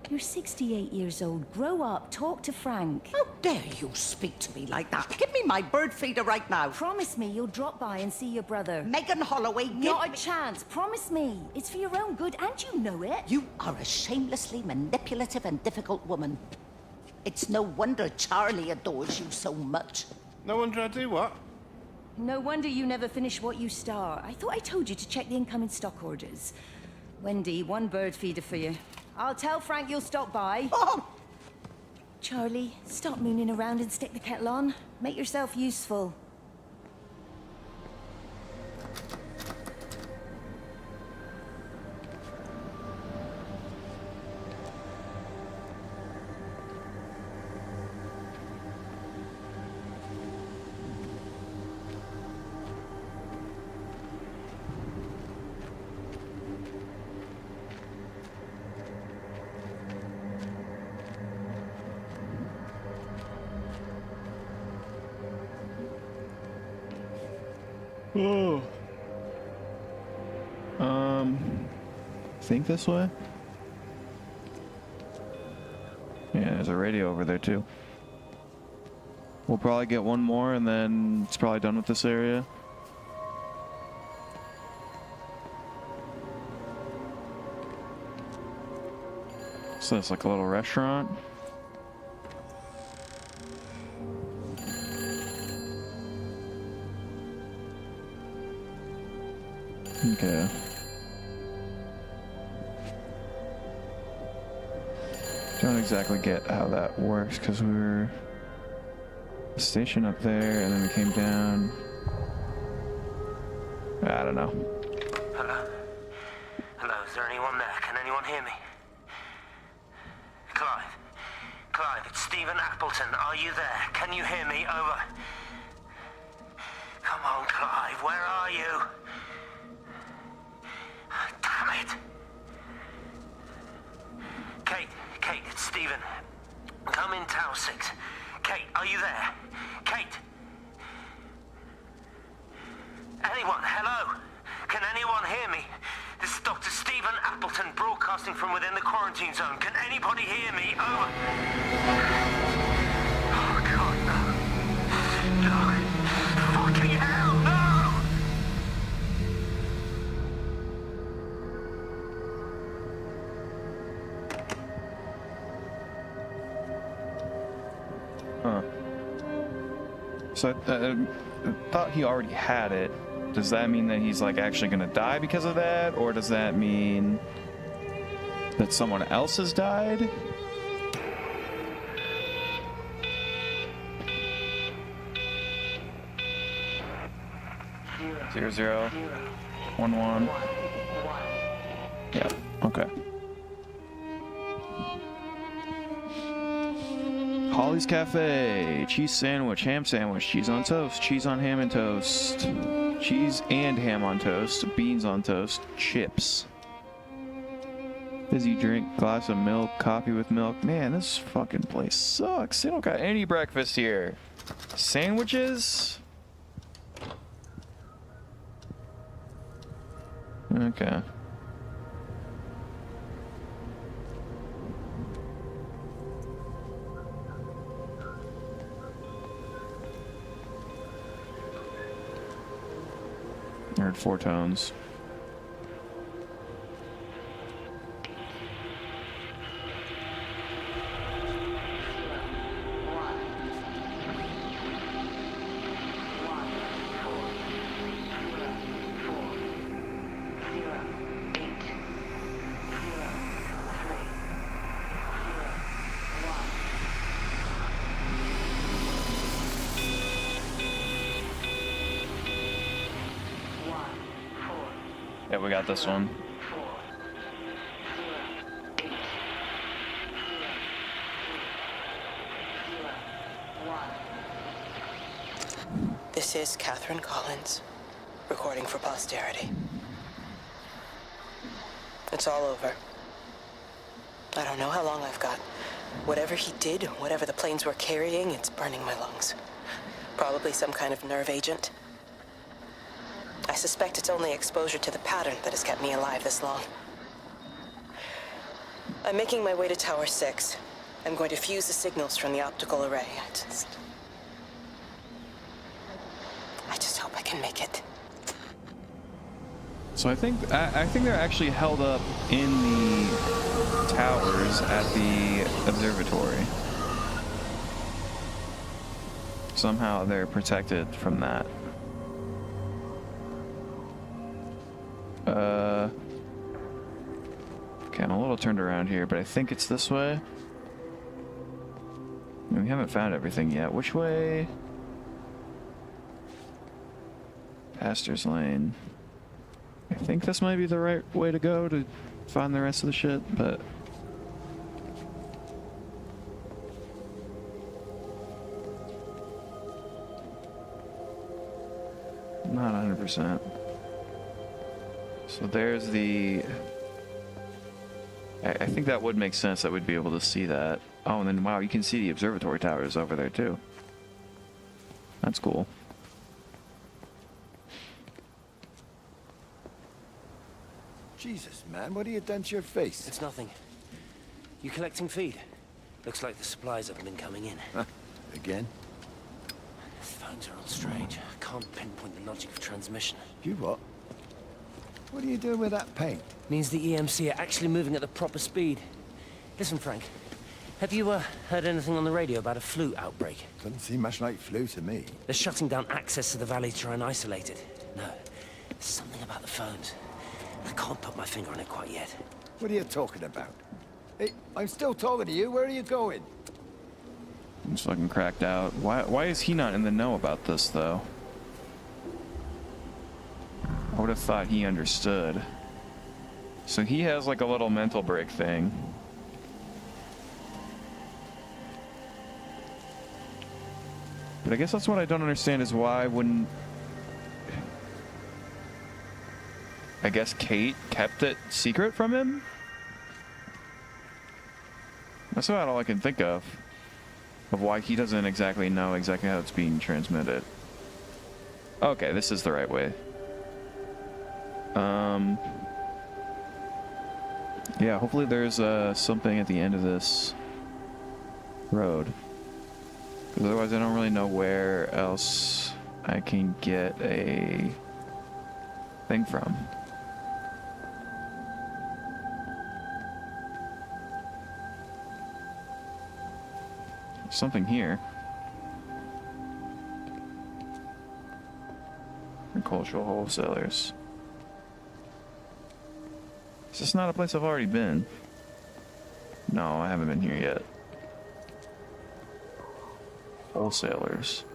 You're 68 years old. Grow up. Talk to Frank. How dare you speak to me like that? Give me my bird feeder right now. Promise me you'll drop by and see your brother. Megan Holloway, Not give a me... chance. Promise me. It's for your own good, and you know it. You are a shamelessly manipulative and difficult woman. It's no wonder Charlie adores you so much. No wonder I do what? No wonder you never finish what you start. I thought I told you to check the incoming stock orders. Wendy, one bird feeder for you. I'll tell Frank you'll stop by. Oh, Charlie, stop mooning around and stick the kettle on. Make yourself useful. Oh. Think this way? Yeah, there's a radio over there too. We'll probably get one more and then it's probably done with this area. So it's like a little restaurant. Okay. Don't exactly get how that works because we were stationed up there and then we came down. I don't know. Hello? Hello, is there anyone there? Can anyone hear me? Clive? Clive, it's Stephen Appleton. Are you there? Can you hear me? Over. Come on, Clive, where are you? Damn it! Kate, it's Stephen. Come in Tower 6. Kate, are you there? Kate! Anyone, hello? Can anyone hear me? This is Dr. Stephen Appleton broadcasting from within the quarantine zone. Can anybody hear me? Over. Oh, God, no. No. Fucking hell, no! Huh. So I thought he already had it. Does that mean that he's like actually gonna die because of that? Or does that mean that someone else has died? Zero, 0, 1, 1. Yeah, okay. Holly's Cafe. Cheese sandwich, ham sandwich, cheese on toast, cheese on ham and toast, cheese and ham on toast, beans on toast, chips. Fizzy drink, glass of milk, coffee with milk. Man, this fucking place sucks. They don't got any breakfast here. Sandwiches? Okay. I heard 4 tones. Yeah, we got this one. This is Catherine Collins, recording for posterity. It's all over. I don't know how long I've got. Whatever he did, whatever the planes were carrying, it's burning my lungs. Probably some kind of nerve agent. I suspect it's only exposure to the pattern that has kept me alive this long. I'm making my way to Tower 6. I'm going to fuse the signals from the optical array. I just hope I can make it. So I think they're actually held up in the towers at the observatory. Somehow they're protected from that. Okay, I'm a little turned around here, but I think it's this way. I mean, we haven't found everything yet. Which way? Pastor's Lane. I think this might be the right way to go to find the rest of the shit, but... not 100%. So there's the... I think that would make sense that we'd be able to see that. Oh, and then, wow, you can see the observatory towers over there, too. That's cool. Jesus, man, what have you done to your face? It's nothing. You collecting feed? Looks like the supplies haven't been coming in. Huh? Again? The phones are all strange. I can't pinpoint the logic of transmission. You what? What are you doing with that paint? Means the EMC are actually moving at the proper speed. Listen, Frank. Have you heard anything on the radio about a flu outbreak? Doesn't seem much like flu to me. They're shutting down access to the valley to try and isolate it. No, there's something about the phones. I can't put my finger on it quite yet. What are you talking about? Hey, I'm still talking to you. Where are you going? I'm just fucking cracked out. Why is he not in the know about this, though? I would have thought he understood. So he has like a little mental break thing. But I guess that's what I don't understand is why wouldn't... I guess Kate kept it secret from him? That's about all I can think of why he doesn't exactly know exactly how it's being transmitted. Okay, this is the right way. Yeah, hopefully there's something at the end of this road. Because otherwise I don't really know where else I can get a thing from. Something here. Agricultural wholesalers. Is this not a place I've already been? No, I haven't been here yet. Wholesalers.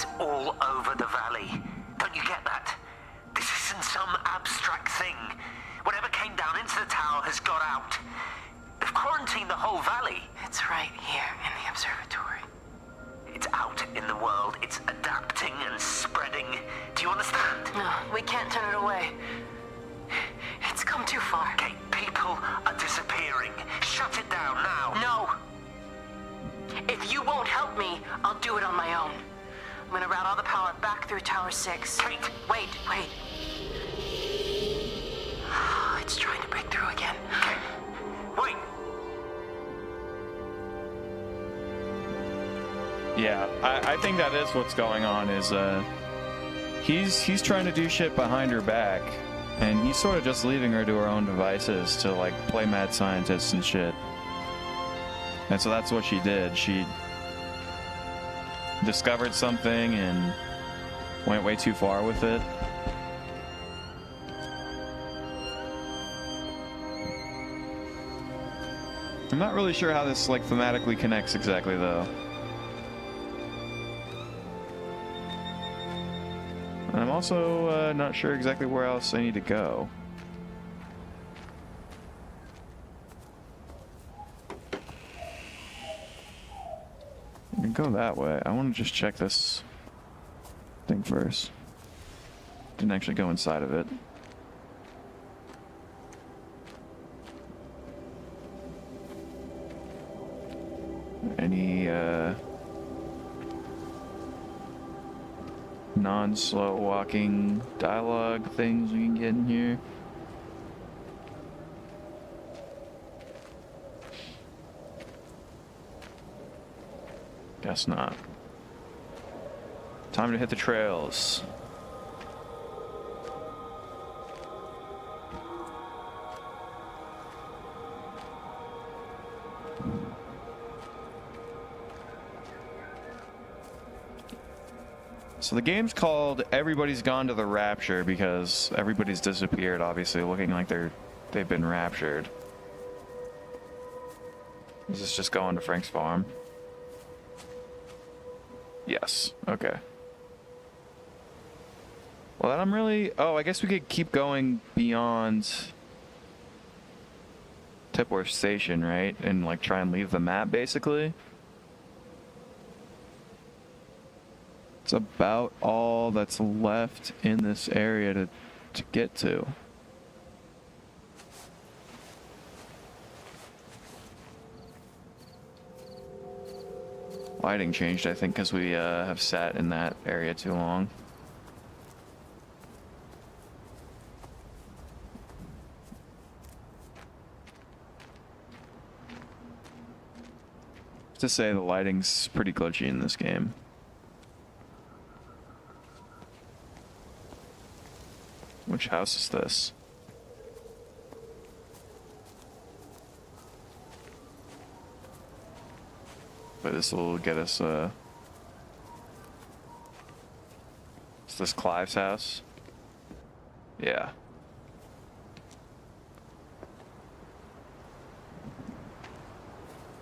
It's all over the valley. Don't you get that? This isn't some abstract thing. Whatever came down into the tower has got out. They've quarantined the whole valley. It's right here in the observatory. It's out in the world. It's adapting and spreading. Do you understand? No, we can't turn it away. It's come too far. Kate, people are disappearing. Shut it down now. No! If you won't help me, I'll do it on my own. I'm gonna route all the power back through Tower 6. Kate! Wait. It's trying to break through again. Kate! Wait! Yeah, I think that is what's going on. Is he's trying to do shit behind her back, and he's sort of just leaving her to her own devices to like play mad scientist and shit. And so that's what she did. She discovered something and went way too far with it. I'm not really sure how this like thematically connects exactly though. And I'm also not sure exactly where else I need to go. I can go that way. I want to just check this thing first. Didn't actually go inside of it. Any non-slow walking dialogue things we can get in here? Guess not. Time to hit the trails. So the game's called Everybody's Gone to the Rapture because everybody's disappeared, obviously, looking like they've been raptured. Is this just going to Frank's farm? Yes. Okay. Well, then I'm really... Oh, I guess we could keep going beyond Tipworth Station, right? And, like, try and leave the map, basically. It's about all that's left in this area to get to. Lighting changed, I think, because we have sat in that area too long. To say the lighting's pretty glitchy in this game. Which house is this? But this will get us, is this Clive's house? Yeah.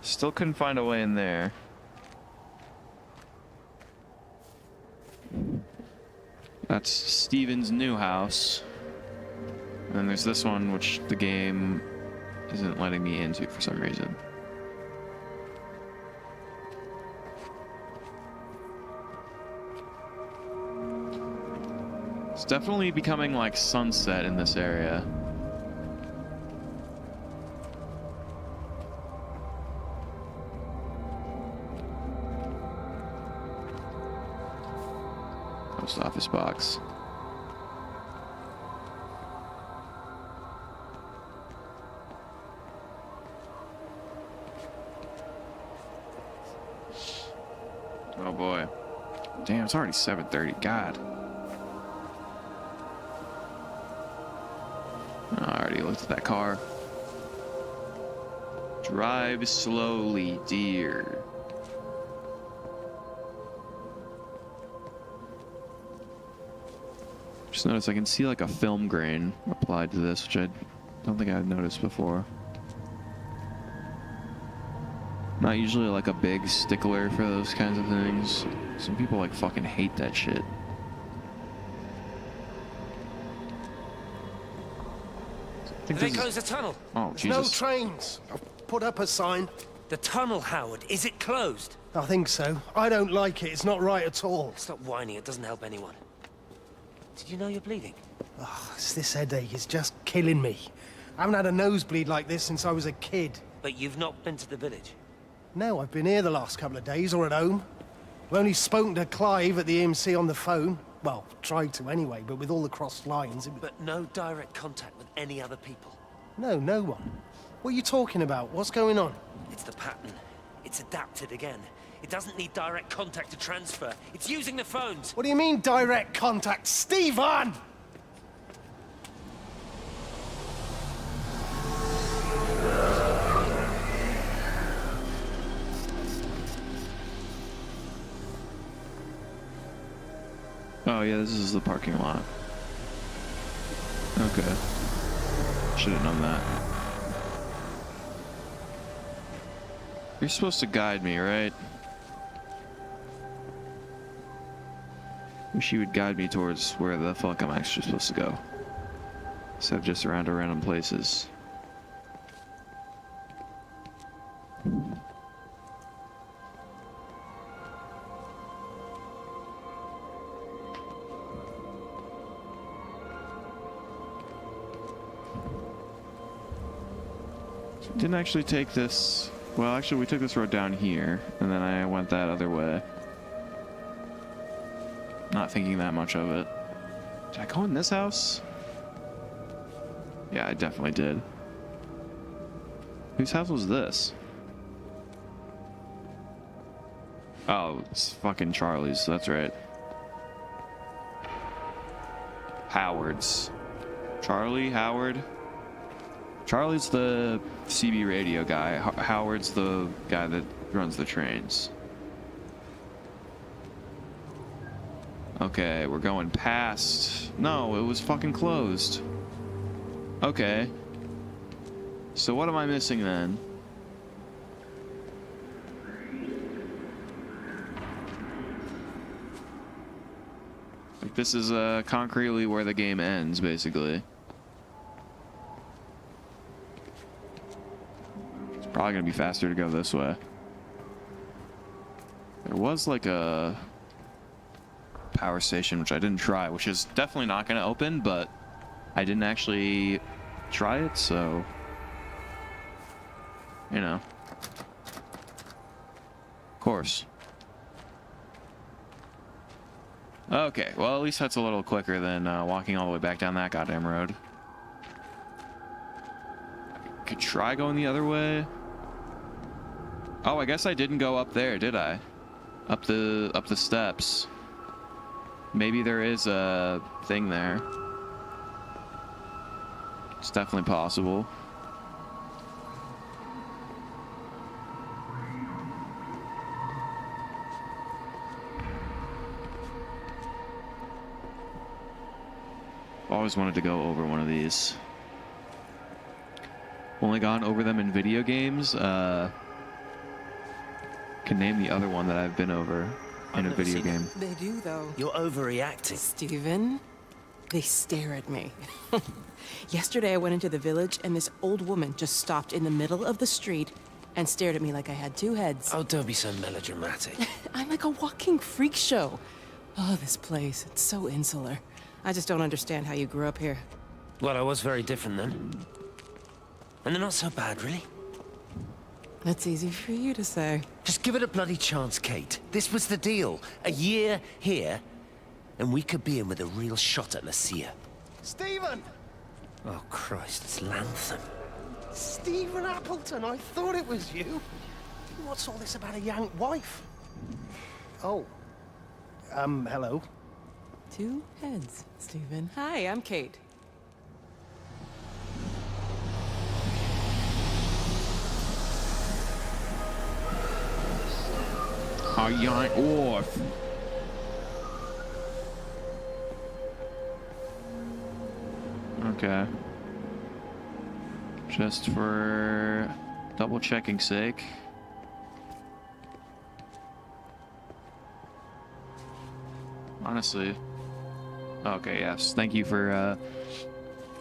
Still couldn't find a way in there. That's Steven's new house. And then there's this one, which the game isn't letting me into for some reason. It's definitely becoming like sunset in this area. Post office box. Oh boy. Damn, it's already 7:30. God. I already looked at that car. Drive slowly, dear. Just notice I can see like a film grain applied to this, which I don't think I've noticed before. Not usually like a big stickler for those kinds of things. Some people like fucking hate that shit. I think They this is- closed the tunnel. Oh, There's Jesus. no trains. I've put up a sign. The tunnel, Howard. Is it closed? I think so. I don't like it. It's not right at all. Stop whining. It doesn't help anyone. Did you know you're bleeding? Oh, this headache is just killing me. I haven't had a nosebleed like this since I was a kid. But you've not been to the village. No, I've been here the last couple of days, or at home. I've only spoken to Clive at the EMC on the phone. Well, tried to anyway, but with all the crossed lines... But no direct contact with any other people. No, no one. What are you talking about? What's going on? It's the pattern. It's adapted again. It doesn't need direct contact to transfer. It's using the phones. What do you mean, direct contact? Stephen! Oh yeah, this is the parking lot. Okay. Should have known that. You're supposed to guide me, right? Wish you would guide me towards where the fuck I'm actually supposed to go. Instead of just around to random places. Didn't actually take this... Well, actually, we took this road down here, and then I went that other way. Not thinking that much of it. Did I go in this house? Yeah, I definitely did. Whose house was this? Oh, it's fucking Charlie's, that's right. Howard's. Charlie, Howard? Charlie's the CB radio guy. Howard's the guy that runs the trains. Okay, we're going past... No, it was fucking closed. Okay. So what am I missing then? Like, this is concretely where the game ends, basically. It's probably gonna be faster to go this way. There was like a power station, which I didn't try, which is definitely not gonna open, but I didn't actually try it, so... You know. Of course. Okay, well, at least that's a little quicker than walking all the way back down that goddamn road. Could try going the other way. Oh, I guess I didn't go up there, did I? Up the steps. Maybe there is a thing there. It's definitely possible. Always wanted to go over one of these. Only gone over them in video games. Can name the other one that I've been over in a video game. They do, though. You're overreacting. Stephen, they stare at me. Yesterday I went into the village and this old woman just stopped in the middle of the street and stared at me like I had two heads. Oh, don't be so melodramatic. I'm like a walking freak show. Oh, this place, it's so insular. I just don't understand how you grew up here. Well, I was very different then. And they're not so bad, really. That's easy for you to say. Just give it a bloody chance, Kate. This was the deal. A year here, and we could be in with a real shot at Lucia. Stephen! Oh, Christ, it's Lantham. Stephen Appleton, I thought it was you. What's all this about a Yank wife? Oh. Hello. Two heads, Stephen. Hi, I'm Kate. Oh, yawn off. Okay. Just for double checking sake. honestly. Okay, yes. Thank you for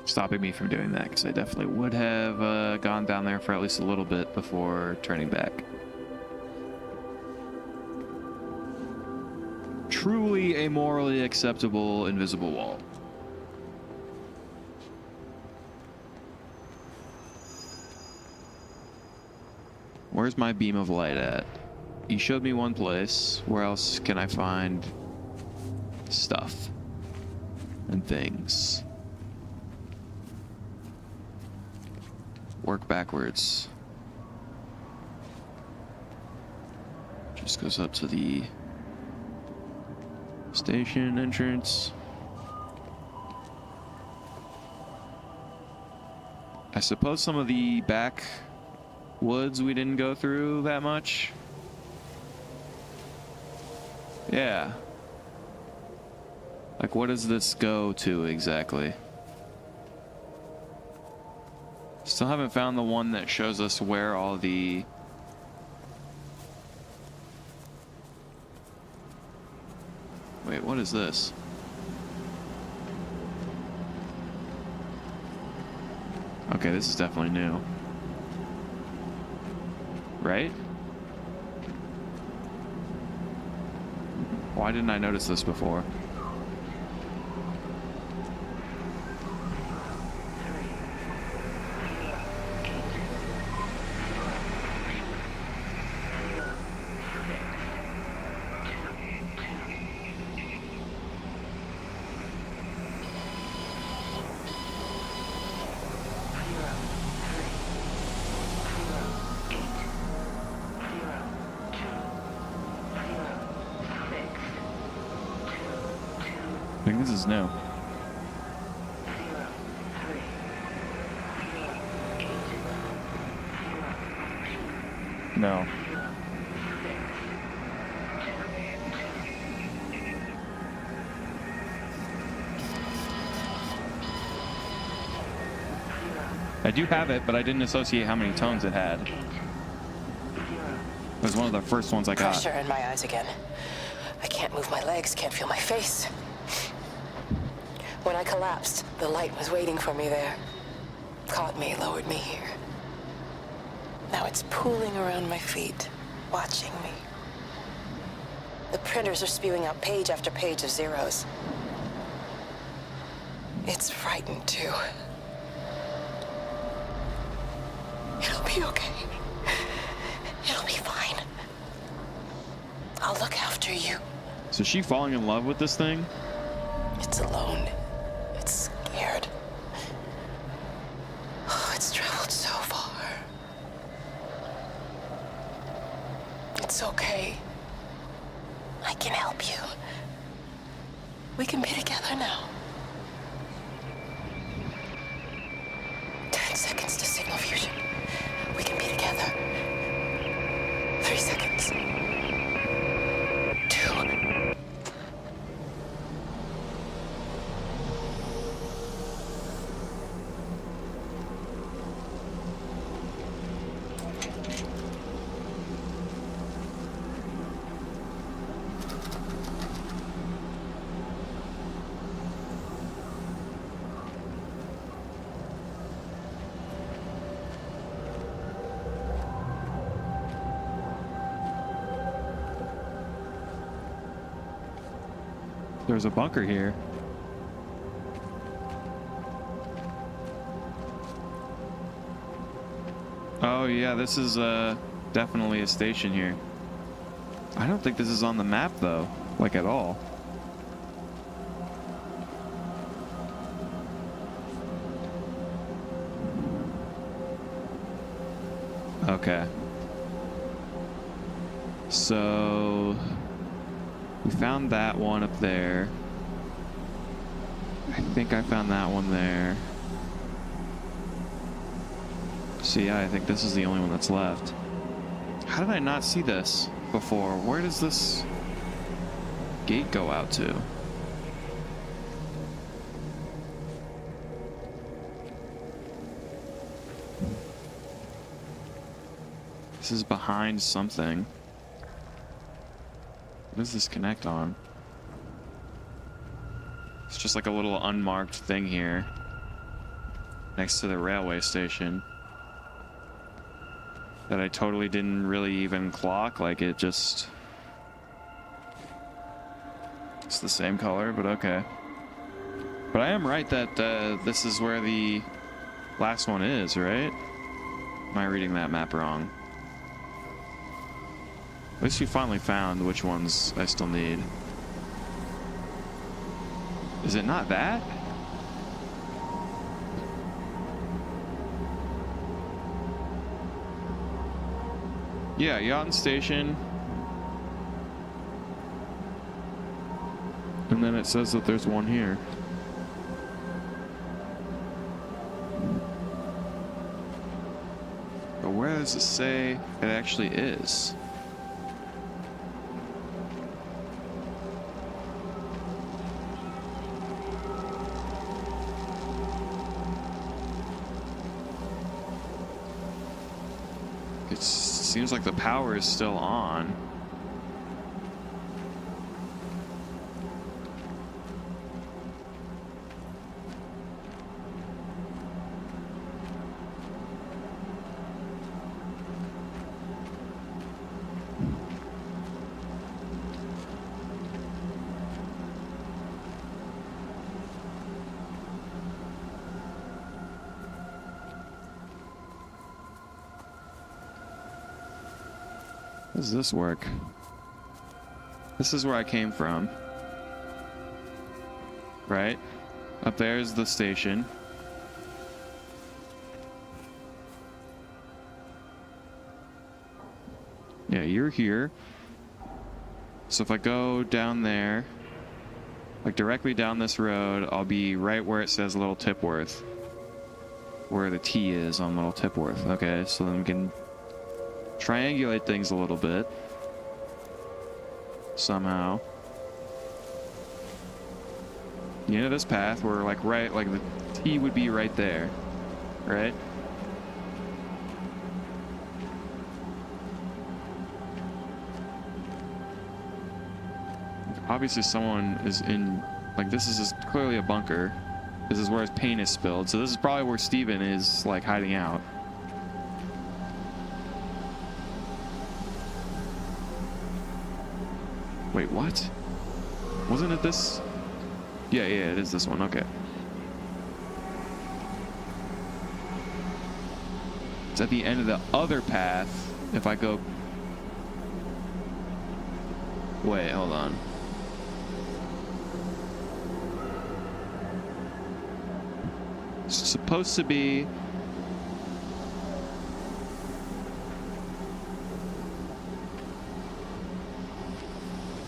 stopping me from doing that, because I definitely would have gone down there for at least a little bit before turning back. Truly a morally acceptable invisible wall. Where's my beam of light at? You showed me one place. Where else can I find stuff and things? Work backwards. Just goes up to the station entrance. I suppose some of the back woods we didn't go through that much. Yeah. Like, what does this go to exactly? Still haven't found the one that shows us where all the... Wait, what is this? Okay, this is definitely new. Right? Why didn't I notice this before? I think this is new. No. I do have it, but I didn't associate how many tones it had. It was one of the first ones I got. Pressure in my eyes again. I can't move my legs, can't feel my face. When I collapsed, the light was waiting for me there. Caught me, lowered me here. Now it's pooling around my feet, watching me. The printers are spewing out page after page of zeros. It's frightened too. It'll be okay. It'll be fine. I'll look after you. So is she falling in love with this thing? It's alone. It's scared. Oh, it's traveled so far. It's okay. I can help you. We can be together now. 10 seconds to signal fusion. We can be together. 3 seconds. 2. There's a bunker here. Oh yeah, this is definitely a station here. I don't think this is on the map though, like at all. Okay. So we found that one up there. I think I found that one there. So yeah, I think this is the only one that's left. How did I not see this before? Where does this gate go out to? This is behind something. What does this connect on? It's just like a little unmarked thing here next to the railway station that I totally didn't really even clock. Like, it just... It's the same color, but okay. But I am right that this is where the last one is, right? Am I reading that map wrong? At least we finally found which ones I still need. Is it not that? Yeah, Yacht Station. And then it says that there's one here. But where does it say it actually is? It seems like the power is still on. How does this work? This is where I came from. Right? Up there is the station. Yeah, you're here. So if I go down there, like directly down this road, I'll be right where it says Little Tipworth. Where the T is on Little Tipworth. Okay, so then we can triangulate things a little bit somehow. The end of this path, we're like right, like the T would be right there, right? Obviously someone is in, like, this is clearly a bunker. This is where his paint is spilled, so this is probably where Steven is like hiding out. Wait, what? Wasn't it this? Yeah, it is this one. Okay. It's at the end of the other path. If I go... Wait, hold on. It's supposed to be...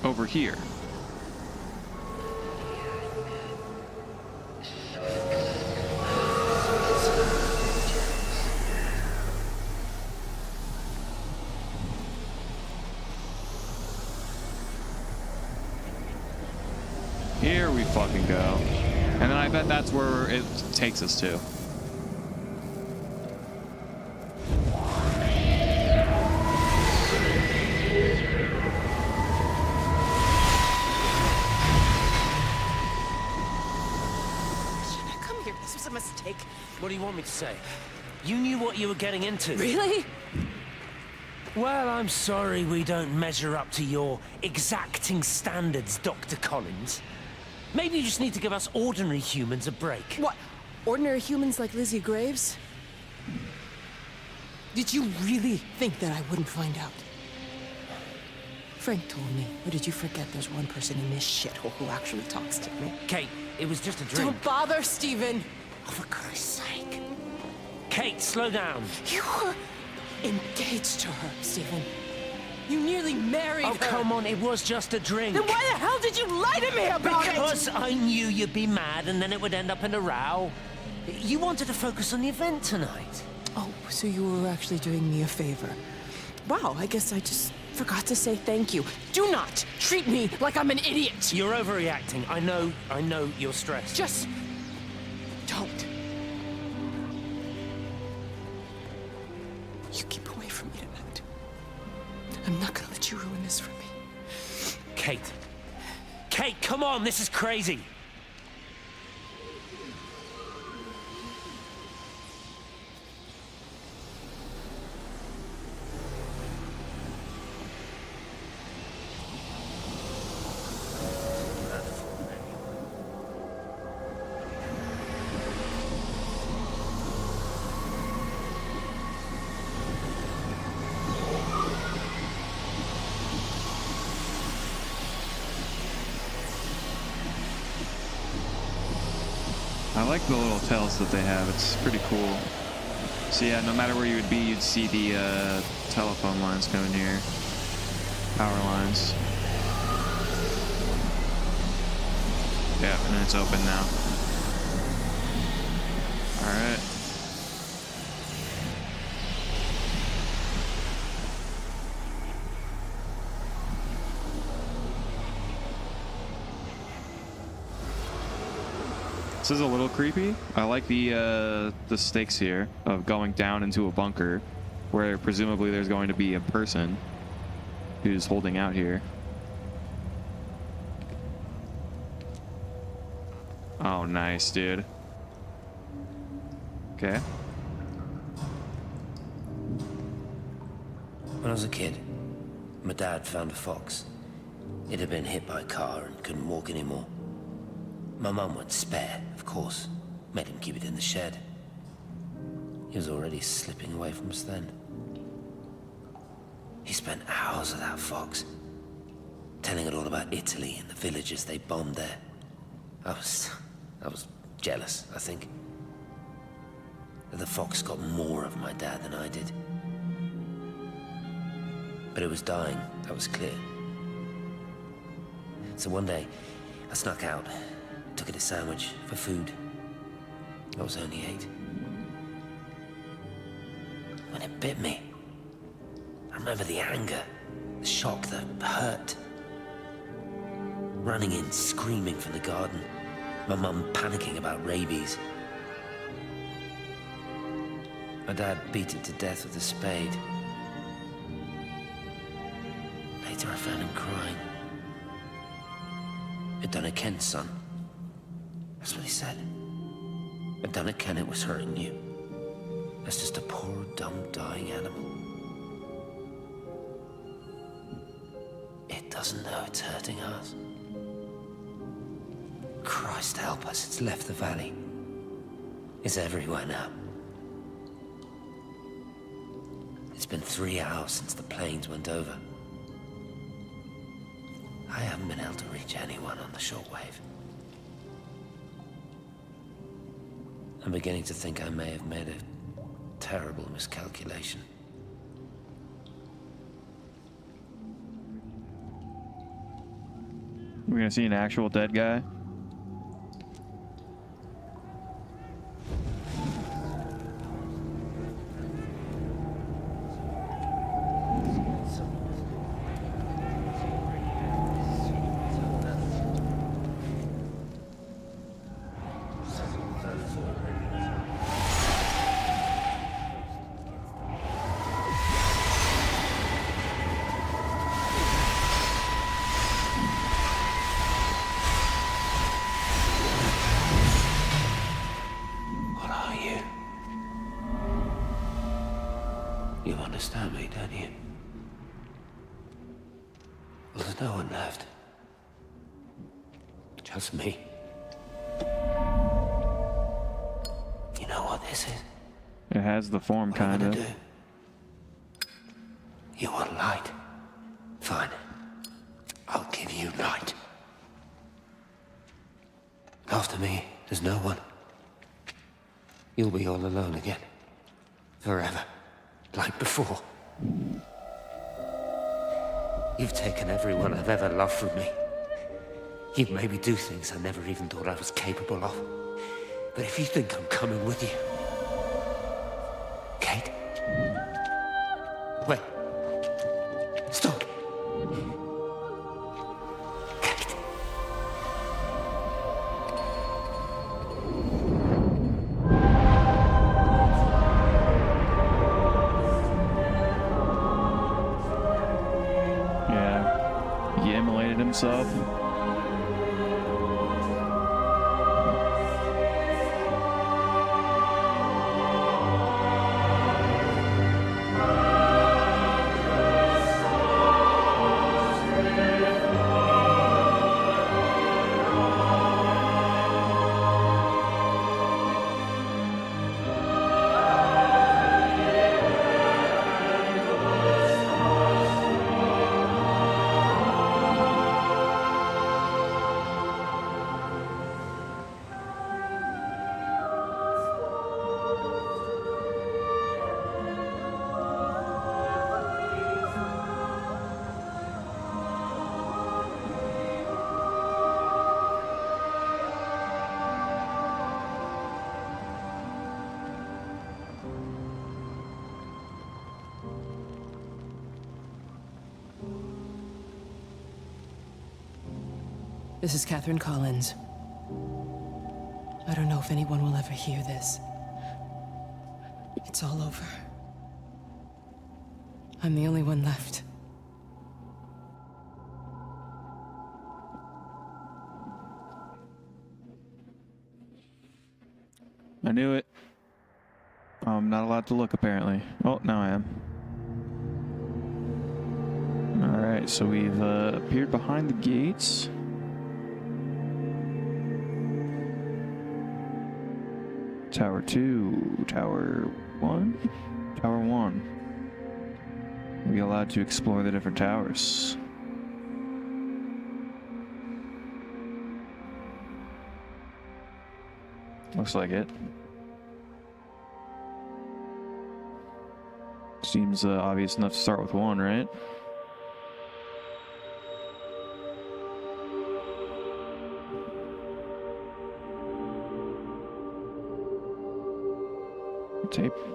over here. Here we fucking go. And then I bet that's where it takes us to. What do you want me to say? You knew what you were getting into. Really? Well, I'm sorry we don't measure up to your exacting standards, Dr. Collins. Maybe you just need to give us ordinary humans a break. What? Ordinary humans like Lizzie Graves? Did you really think that I wouldn't find out? Frank told me. Or did you forget there's one person in this shithole who actually talks to me? Kate, it was just a drink. Don't bother, Steven! Oh, for Christ's sake. Kate, slow down. You were engaged to her, Steven. You nearly married her. Oh, come on, it was just a drink. Then why the hell did you lie to me about it? Because I knew you'd be mad and then it would end up in a row. You wanted to focus on the event tonight. Oh, so you were actually doing me a favor. Wow, I guess I just forgot to say thank you. Do not treat me like I'm an idiot. You're overreacting. I know you're stressed. Just don't. You keep away from me tonight. I'm not gonna let you ruin this for me. Kate. Kate, come on, this is crazy. I like the little tells that they have. It's pretty cool. So yeah, no matter where you would be, you'd see the telephone lines coming here. Power lines. Yeah, and it's open now. Alright. This is a little creepy. I like the stakes here of going down into a bunker where presumably there's going to be a person who's holding out here. Oh, nice, dude. Okay. When I was a kid, my dad found a fox. It had been hit by a car and couldn't walk anymore. My mum went spare, of course. Made him keep it in the shed. He was already slipping away from us then. He spent hours with that fox, telling it all about Italy and the villages they bombed there. I was jealous, I think. That the fox got more of my dad than I did. But it was dying, that was clear. So one day, I snuck out, took it a sandwich for food. I was only 8. When it bit me, I remember the anger, the shock, the hurt. Running in, screaming from the garden. My mum panicking about rabies. My dad beat it to death with a spade. Later I found him crying. I'd done it, Ken's son. That's what he said. I'd done it, Ken, it was hurting you. That's just a poor, dumb, dying animal. It doesn't know it's hurting us. Christ help us, it's left the valley. It's everywhere now. It's been 3 hours since the planes went over. I haven't been able to reach anyone on the shortwave. I'm beginning to think I may have made a terrible miscalculation. We're gonna see an actual dead guy. You understand me, don't you? Well, there's no one left. Just me. You know what this is? It has the form, kind of. You want light? Fine. I'll give you light. After me, there's no one. You'll be all alone again. Forever. Like before. You've taken everyone I've ever loved from me. You've made me do things I never even thought I was capable of. But if you think I'm coming with you... Kate? Wait. Stop. Kate. Yeah. He immolated himself. This is Catherine Collins. I don't know if anyone will ever hear this. It's all over. I'm the only one left. I knew it. I'm not allowed to look, apparently. Oh, now I am. Alright, so we've appeared behind the gates. Tower 2, Tower 1? Tower 1. Are we allowed to explore the different towers? Looks like it. Seems obvious enough to start with 1, right?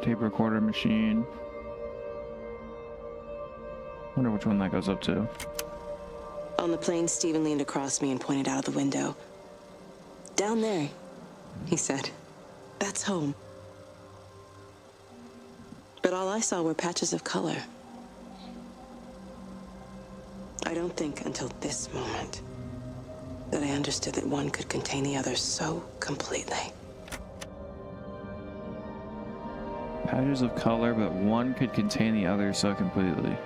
Tape recorder machine. Wonder which one that goes up to. On the plane, Stephen leaned across me and pointed out the window. Down there, he said. That's home. But all I saw were patches of color. I don't think until this moment that I understood that one could contain the other so completely. Patches of color, but one could contain the other so completely.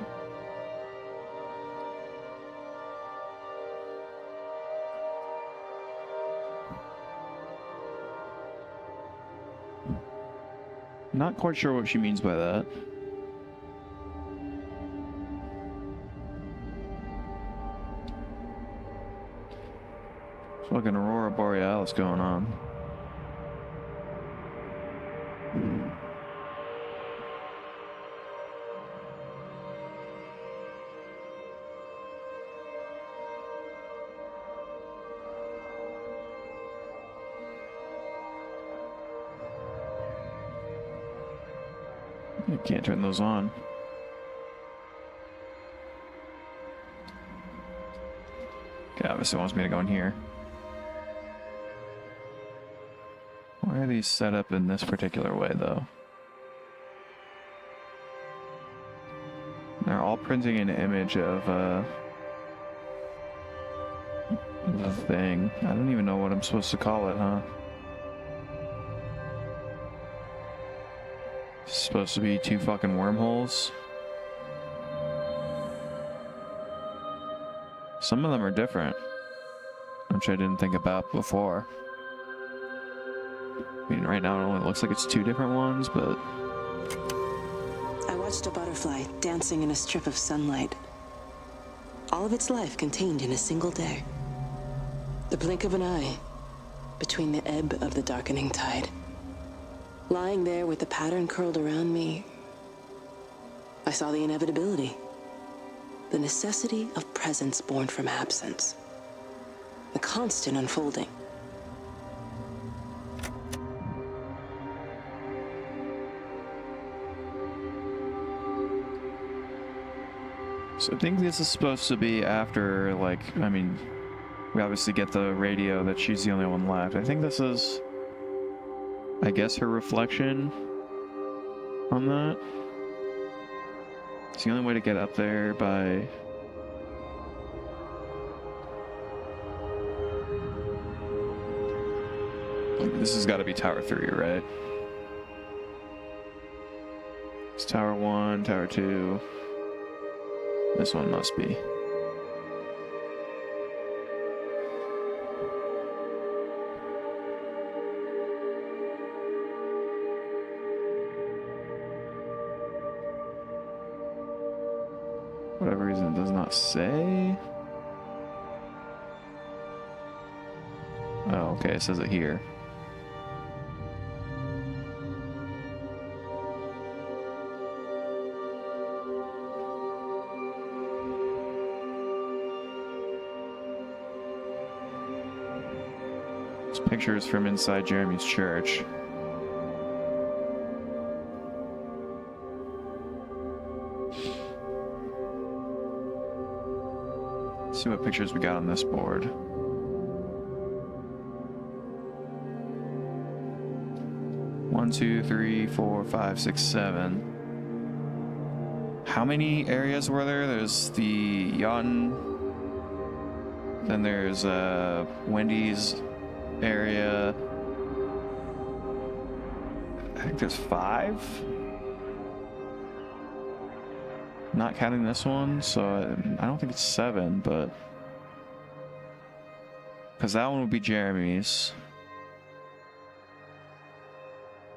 Not quite sure what she means by that. Fucking Aurora Borealis going on. I can't turn those on. Okay, obviously wants me to go in here. Why are these set up in this particular way, though? They're all printing an image of the thing. I don't even know what I'm supposed to call it, huh? It's supposed to be 2 fucking wormholes. Some of them are different, which I didn't think about before. I mean, right now it only looks like it's 2 different ones, but... I watched a butterfly dancing in a strip of sunlight. All of its life contained in a single day. The blink of an eye between the ebb of the darkening tide. Lying there with the pattern curled around me, I saw the inevitability. The necessity of presence born from absence. The constant unfolding. So I think this is supposed to be after, like, I mean, we obviously get the radio that she's the only one left. I think this is, I guess, her reflection on that. It's the only way to get up there by... This has got to be Tower 3, right? It's Tower 1, Tower 2. This one must be. Whatever reason it does not say. Oh, okay, it says it here. This picture is from inside Jeremy's church. See what pictures we got on this board. 2, 3, 4, 5, 6, 7. How many areas were there? There's the Yachten. Then there's Wendy's area. I think there's 5. Not counting this one, so I don't think it's 7, but because that one would be Jeremy's.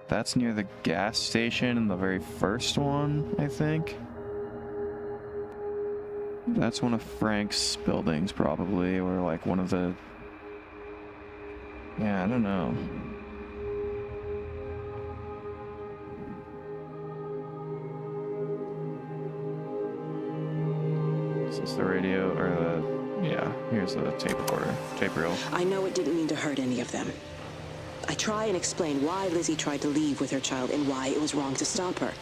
That's near the gas station in the very first one, I think. That's one of Frank's buildings, probably, or like one of the... Yeah, I don't know. Is this the radio, or the... Yeah, here's the tape recorder, tape reel. I know it didn't mean to hurt any of them. I try and explain why Lizzie tried to leave with her child and why it was wrong to stop her.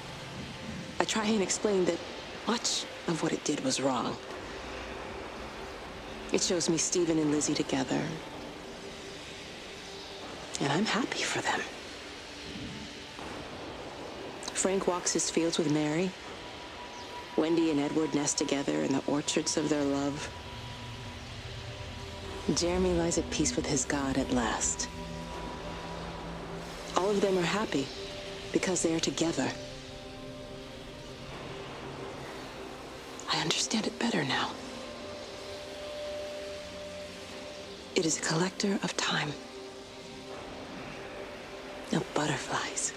I try and explain that much of what it did was wrong. It shows me Stephen and Lizzie together. And I'm happy for them. Frank walks his fields with Mary. Wendy and Edward nest together in the orchards of their love. Jeremy lies at peace with his God at last. All of them are happy because they are together. I understand it better now. It is a collector of time, of butterflies.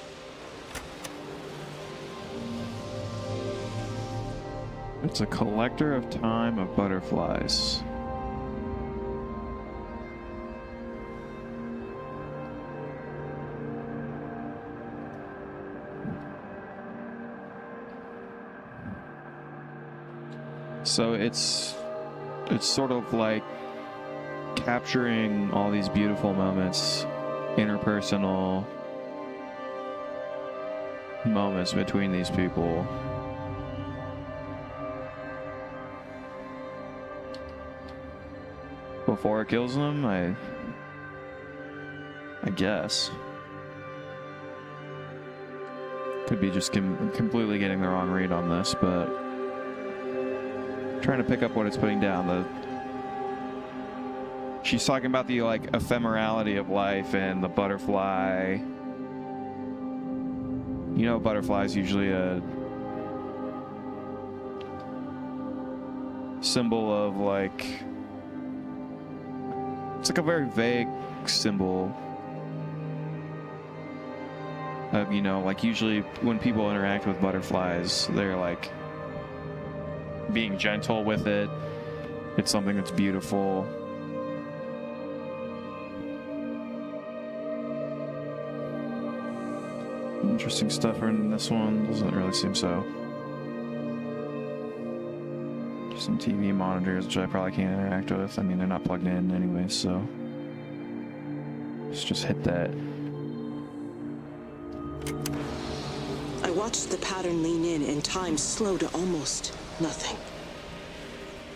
It's a collector of time of butterflies. So it's sort of like capturing all these beautiful moments, interpersonal moments between these people. Before it kills them, I guess. Could be just completely getting the wrong read on this, but trying to pick up what it's putting down. She's talking about the like ephemerality of life and the butterfly. You know, butterfly is usually a symbol of like, it's like a very vague symbol of, you know, like usually when people interact with butterflies, they're like being gentle with it. It's something that's beautiful. Interesting stuff in this one. Doesn't really seem so. Just some TV monitors, which I probably can't interact with. I mean, they're not plugged in anyway, so let's just hit that. I watched the pattern lean in and time slow to almost nothing.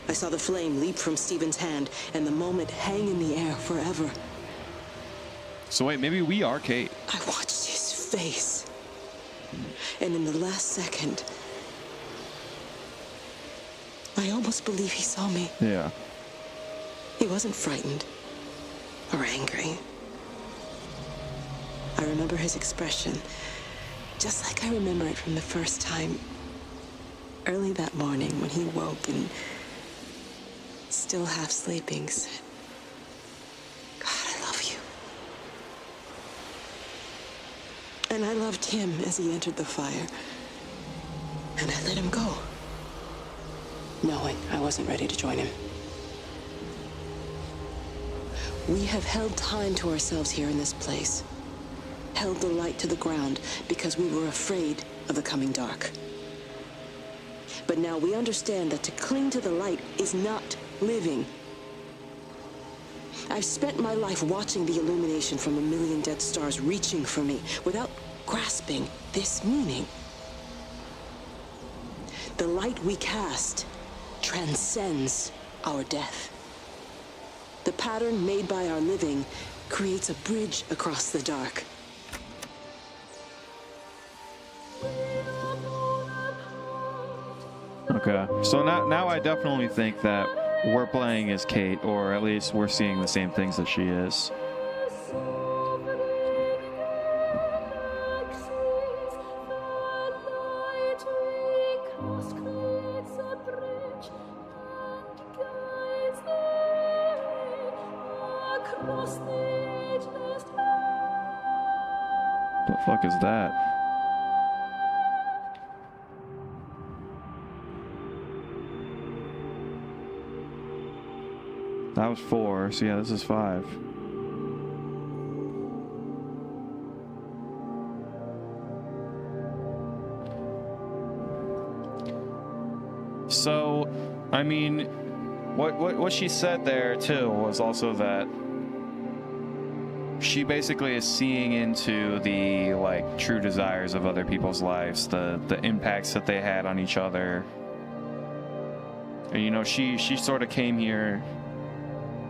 I saw the flame leap from Stephen's hand and the moment hang in the air forever. So wait, maybe we are Kate. I watched his face. And in the last second, I almost believe he saw me. Yeah. He wasn't frightened or angry. I remember his expression, just like I remember it from the first time, early that morning when he woke and, still half sleeping, said, "God, I love you." And I loved him as he entered the fire. And I let him go, knowing I wasn't ready to join him. We have held time to ourselves here in this place. Held the light to the ground because we were afraid of the coming dark. But now we understand that to cling to the light is not living. I've spent my life watching the illumination from a million dead stars reaching for me without grasping this meaning. The light we cast transcends our death. The pattern made by our living creates a bridge across the dark. Okay. So now I definitely think that we're playing as Kate, or at least we're seeing the same things that she is. The fuck is that? That was 4, so yeah, this is 5. So, I mean, what she said there too was also that she basically is seeing into the like true desires of other people's lives, the impacts that they had on each other. And you know, she sort of came here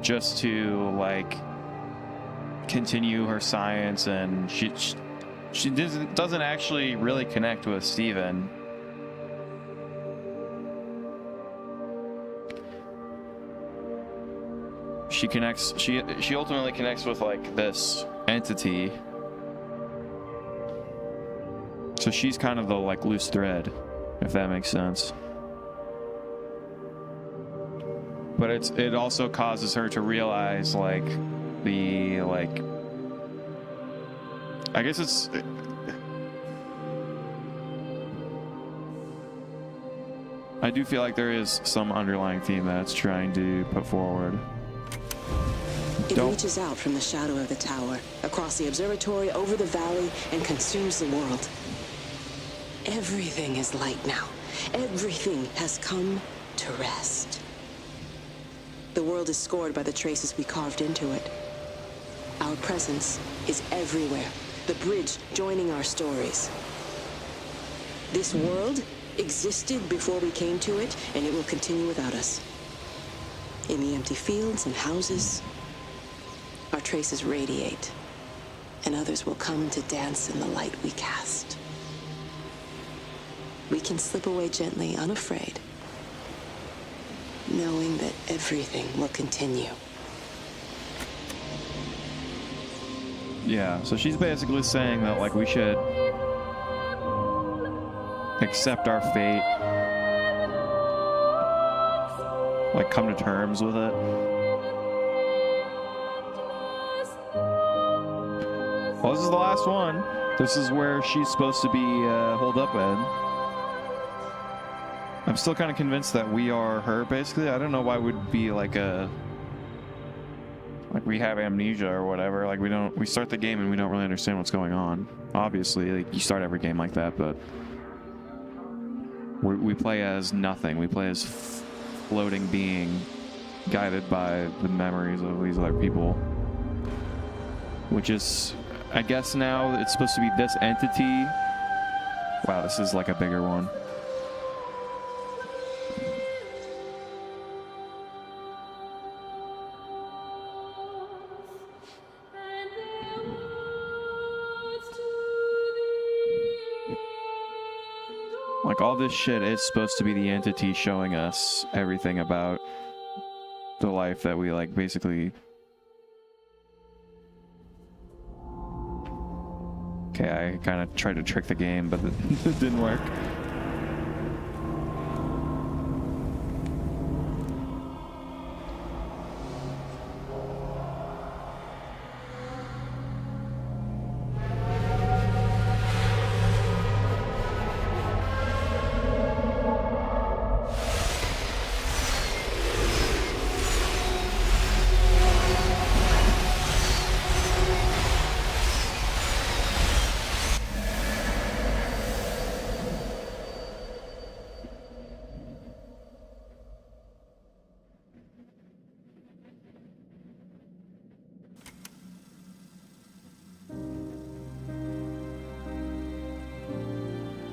just to like continue her science, and she doesn't actually really connect with Steven. She ultimately connects with like this entity. So she's kind of the like loose thread, if that makes sense. But it also causes her to realize like the like, I guess it's I do feel like there is some underlying theme that it's trying to put forward. It reaches out from the shadow of the tower, across the observatory, over the valley, and consumes the world. Everything is light now. Everything has come to rest. The world is scored by the traces we carved into it. Our presence is everywhere, the bridge joining our stories. This world existed before we came to it, and it will continue without us. In the empty fields and houses, our traces radiate, and others will come to dance in the light we cast. We can slip away gently, unafraid, knowing that everything will continue. Yeah, so she's basically saying that like we should accept our fate, like come to terms with it. Well, this is the last one. This is where she's supposed to be holed up in. I'm still kind of convinced that we are her, basically. I don't know why it would be like we have amnesia or whatever. Like we start the game and we don't really understand what's going on. Obviously, like you start every game like that, but we play as nothing. We play as floating being guided by the memories of these other people. Which is, I guess now it's supposed to be this entity. Wow, this is like a bigger one. Like all this shit is supposed to be the entity showing us everything about the life that we like basically. Okay, I kind of tried to trick the game, but it didn't work.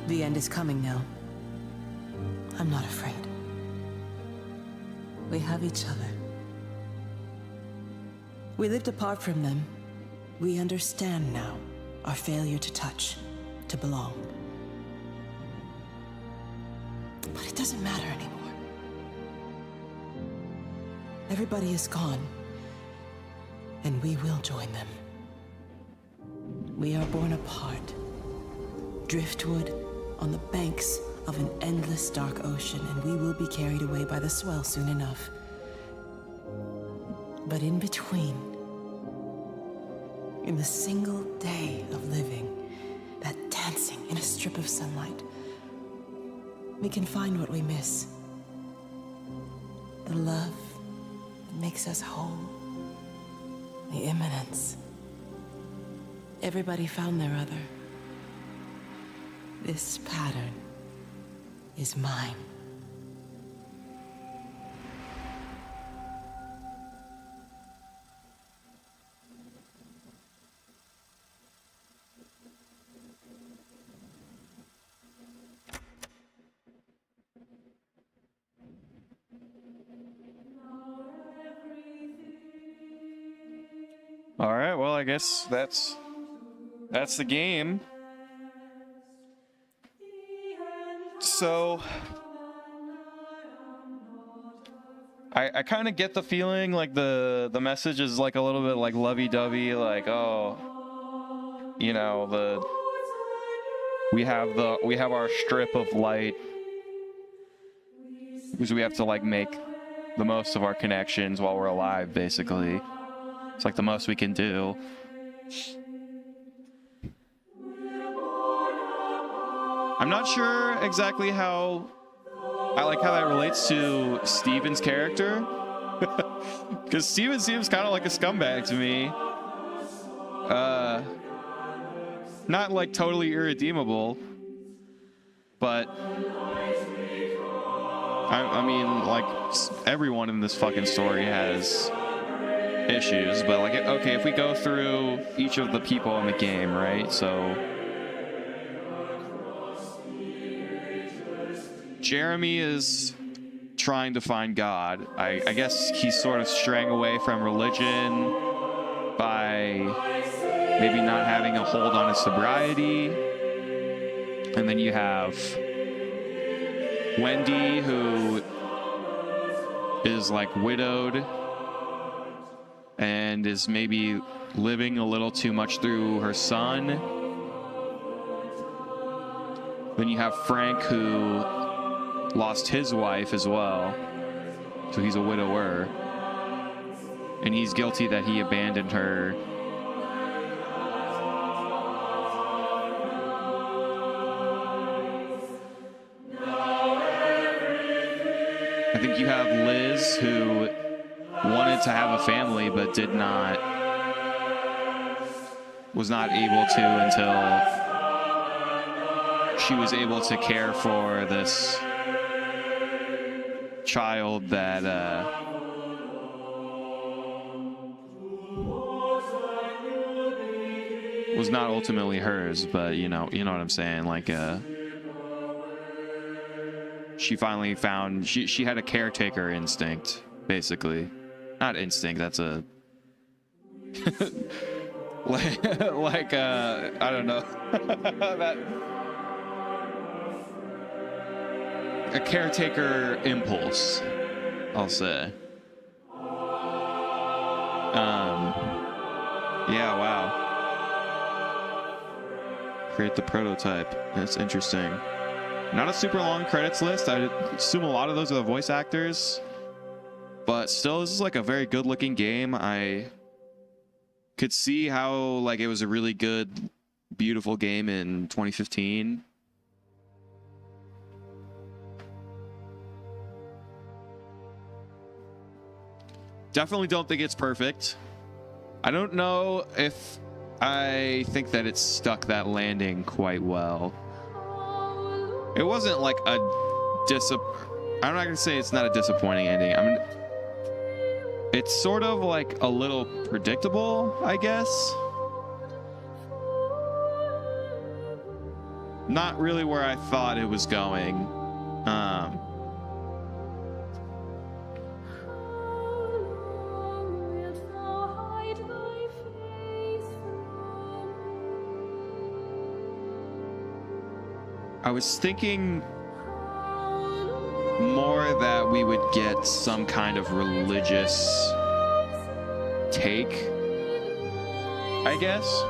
The end is coming now. I'm not afraid. We have each other. We lived apart from them. We understand now our failure to touch, to belong. But it doesn't doesn't matter anymore. Everybody is gone, and we will join them. We are born apart, driftwood on the banks of an endless dark ocean, and we will be carried away by the swell soon enough. But in between, in the single day of living, that dancing in a strip of sunlight, we can find what we miss. The love that makes us whole. The imminence. Everybody found their other. This pattern is mine. All right, well, I guess that's the game. So I kind of get the feeling like the message is like a little bit like lovey-dovey, like, oh, you know, we have our strip of light because we have to like make the most of our connections while we're alive, basically. It's like the most we can do. I'm not sure exactly how that relates to Steven's character. Because Steven seems kind of like a scumbag to me. Not like totally irredeemable, but I mean, like, everyone in this fucking story has issues, but like, okay, if we go through each of the people in the game, right? So Jeremy is trying to find God. I guess he's sort of straying away from religion by maybe not having a hold on his sobriety. And then you have Wendy, who is like widowed and is maybe living a little too much through her son. Then you have Frank, who lost his wife as well, so he's a widower, and he's guilty that he abandoned her. I think you have Liz, who wanted to have a family but was not able to until she was able to care for this child that was not ultimately hers, but you know what I'm saying, like she finally found she had a caretaker instinct, basically. Not instinct, that's a like I don't know. That a caretaker impulse, I'll say. Yeah, wow. Create the prototype. That's interesting. Not a super long credits list. I assume a lot of those are the voice actors. But still, this is like a very good looking game. I could see how like it was a really good, beautiful game in 2015. Definitely don't think it's perfect. I don't know if I think that it stuck that landing quite well. It wasn't like a I'm not gonna say it's not a disappointing ending. I mean, it's sort of like a little predictable, I guess. Not really where I thought it was going. I was thinking more that we would get some kind of religious take, I guess.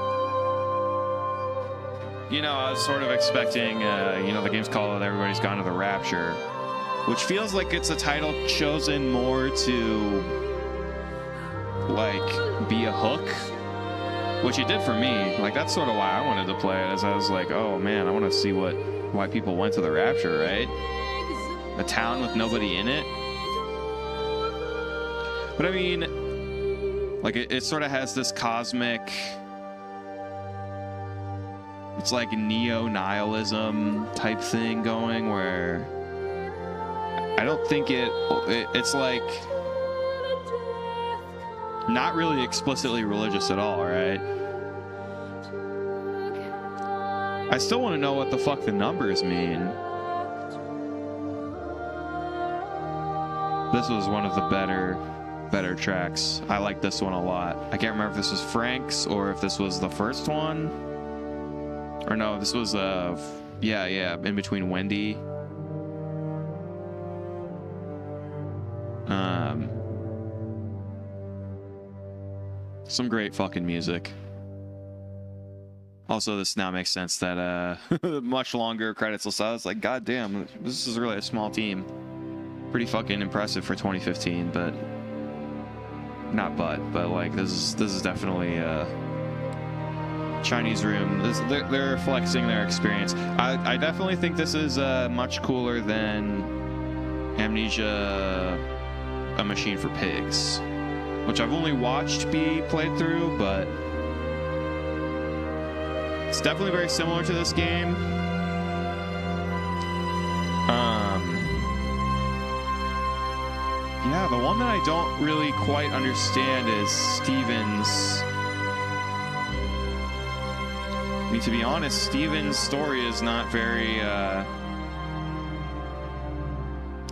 You know, I was sort of expecting, you know, the game's called Everybody's Gone to the Rapture, which feels like it's a title chosen more to, like, be a hook, which it did for me. Like, that's sort of why I wanted to play it, as I was like, oh man, I want to see why people went to the Rapture, right? A town with nobody in it. But I mean, like, it sort of has this cosmic, it's like neo-nihilism type thing going, where I don't think it's like not really explicitly religious at all, right? I still want to know what the fuck the numbers mean. This was one of the better tracks. I like this one a lot. I can't remember if this was Frank's or if this was the first one. Or no, this was yeah, in between Wendy. Some great fucking music. Also, this now makes sense that much longer credits will say. It's like, god damn, this is really a small team. Pretty fucking impressive for 2015, but like this is definitely Chinese Room. They're flexing their experience. I definitely think this is much cooler than Amnesia: A Machine for Pigs, which I've only watched be played through, but it's definitely very similar to this game. Yeah, the one that I don't really quite understand is Steven's. I mean, to be honest, Steven's story is not very,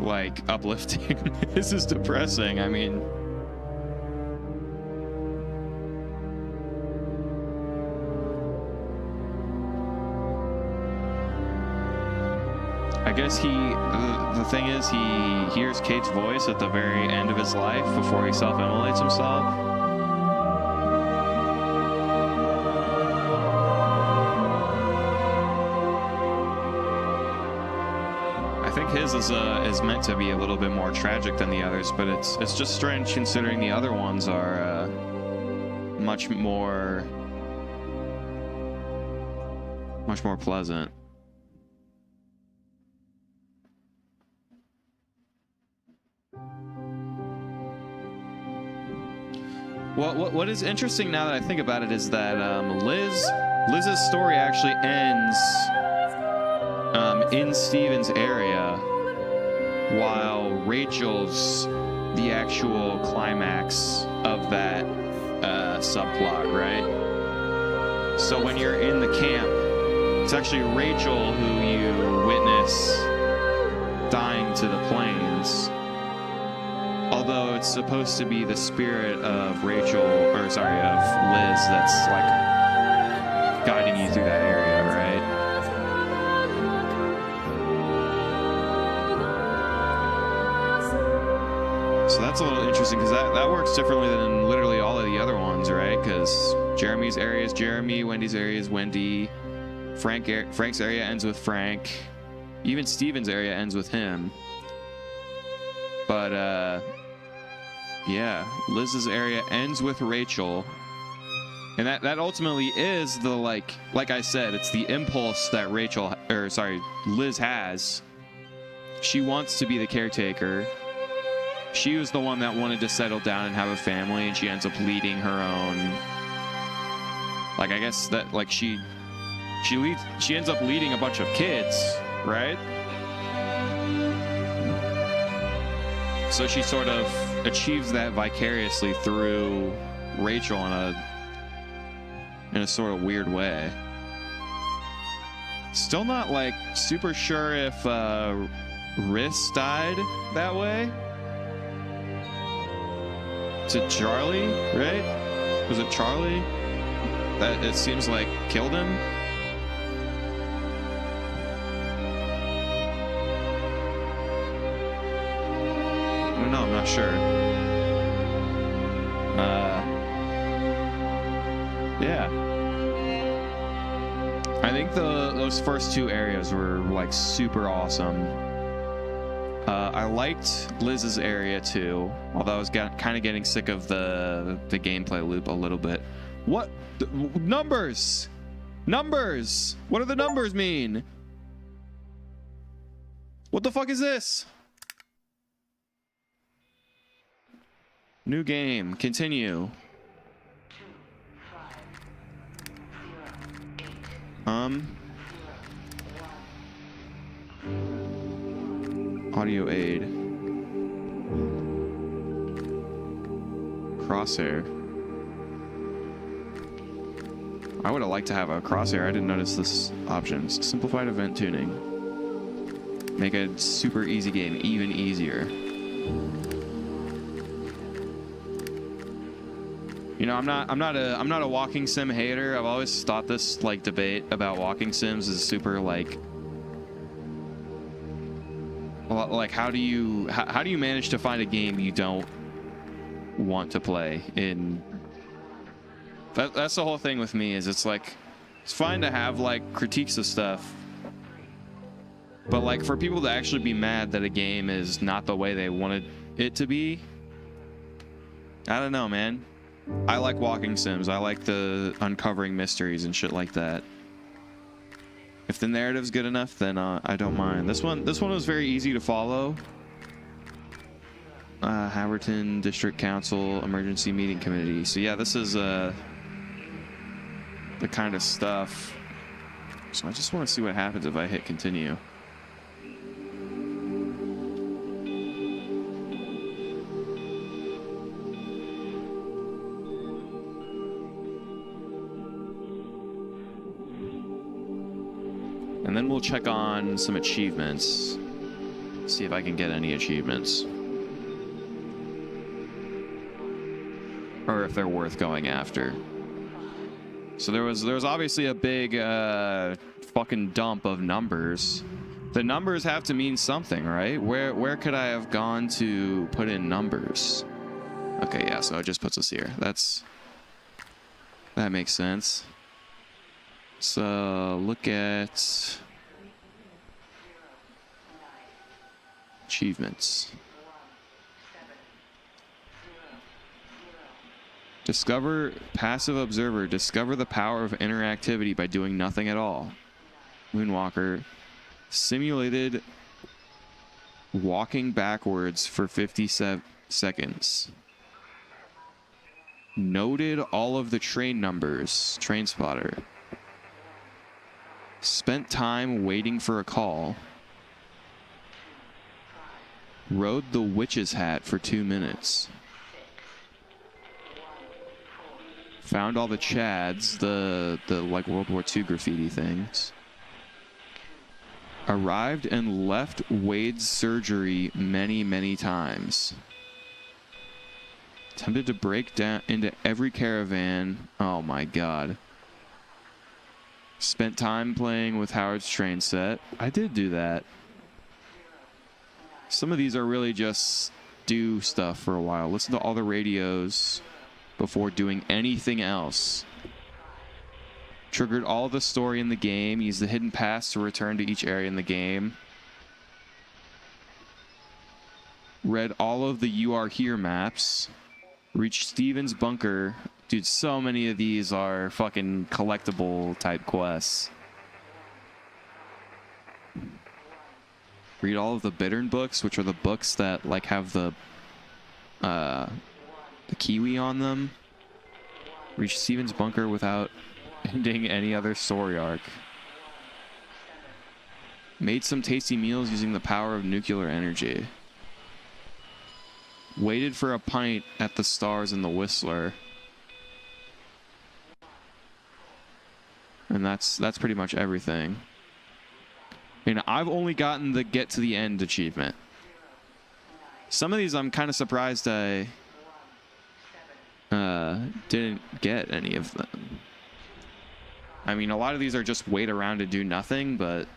like, uplifting. This is depressing. I mean, I guess the thing is, he hears Kate's voice at the very end of his life before he self-immolates himself. I think his is meant to be a little bit more tragic than the others, but it's just strange considering the other ones are much more pleasant. What is interesting now that I think about it is that Liz's story actually ends in Steven's area, while Rachel's the actual climax of that subplot, right? So when you're in the camp, it's actually Rachel who you witness dying to the plains. Although it's supposed to be the spirit of Liz that's like guiding you through that area, right? So that's a little interesting because that works differently than literally all of the other ones, right? Because Jeremy's area is Jeremy, Wendy's area is Wendy, Frank's area ends with Frank, even Steven's area ends with him. But yeah, Liz's area ends with Rachel, and that ultimately is the like I said, it's the impulse that Liz has. She wants to be the caretaker. She was the one that wanted to settle down and have a family, and she ends up leading her own. Like, I guess that like she ends up leading a bunch of kids, right? So she sort of achieves that vicariously through Rachel in a sort of weird way. Still not like super sure if Riss died that way. To Charlie, right? Was it Charlie that it seems like killed him? sure. Yeah. I think those first two areas were like super awesome. I liked Liz's area too, although I was kind of getting sick of the gameplay loop a little bit. What? Numbers! Numbers! What do the numbers mean? What the fuck is this? New game. Continue. Audio aid. Crosshair. I would have liked to have a crosshair. I didn't notice this options. Simplified event tuning. Make a super easy game even easier. You know, I'm not a walking sim hater. I've always thought this like debate about walking sims is super like how do you manage to find a game you don't want to play in? That's the whole thing with me, is it's like it's fine to have like critiques of stuff, but like for people to actually be mad that a game is not the way they wanted it to be, I don't know, man. I like walking sims. I like the uncovering mysteries and shit like that. If the narrative's good enough, then I don't mind. This one was very easy to follow. Haverton District Council Emergency Meeting Committee. So yeah, this is the kind of stuff. So I just want to see what happens if I hit continue. And then we'll check on some achievements. See if I can get any achievements. Or if they're worth going after. So there was obviously a big fucking dump of numbers. The numbers have to mean something, right? Where could I have gone to put in numbers? Okay, yeah, so it just puts us here. That makes sense. So look at achievements. Discover passive observer. Discover the power of interactivity by doing nothing at all. Moonwalker. Simulated walking backwards for 57 seconds. Noted all of the train numbers. Train spotter. Spent time waiting for a call. Rode the witch's hat for 2 minutes. Found all the chads, the like World War II graffiti things. Arrived and left Wade's surgery many times. Attempted to break down into every caravan. Oh my god. Spent time playing with Howard's train set. I did do that. Some of these are really just do stuff for a while. Listen to all the radios before doing anything else. Triggered all the story in the game. Used the hidden pass to return to each area in the game. Read all of the You Are Here maps. Reached Steven's bunker. Dude, so many of these are fucking collectible type quests. Read all of the Bittern books, which are the books that like have the kiwi on them. Reach Steven's bunker without ending any other story arc. Made some tasty meals using the power of nuclear energy. Waited for a pint at the Stars and the Whistler. And that's pretty much everything. And I've only gotten the get to the end achievement. Some of these I'm kind of surprised I didn't get any of them. I mean, a lot of these are just wait around to do nothing, but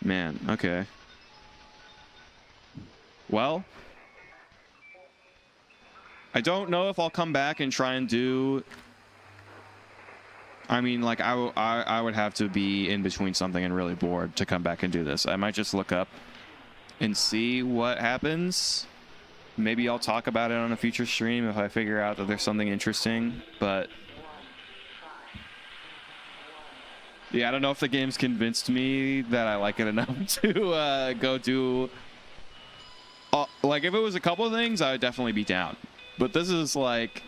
man, okay. Well, I don't know if I'll come back and try and do... I mean, like, I would have to be in between something and really bored to come back and do this. I might just look up and see what happens. Maybe I'll talk about it on a future stream if I figure out that there's something interesting, but... yeah, I don't know if the game's convinced me that I like it enough to go do... like, if it was a couple of things, I would definitely be down. But this is like...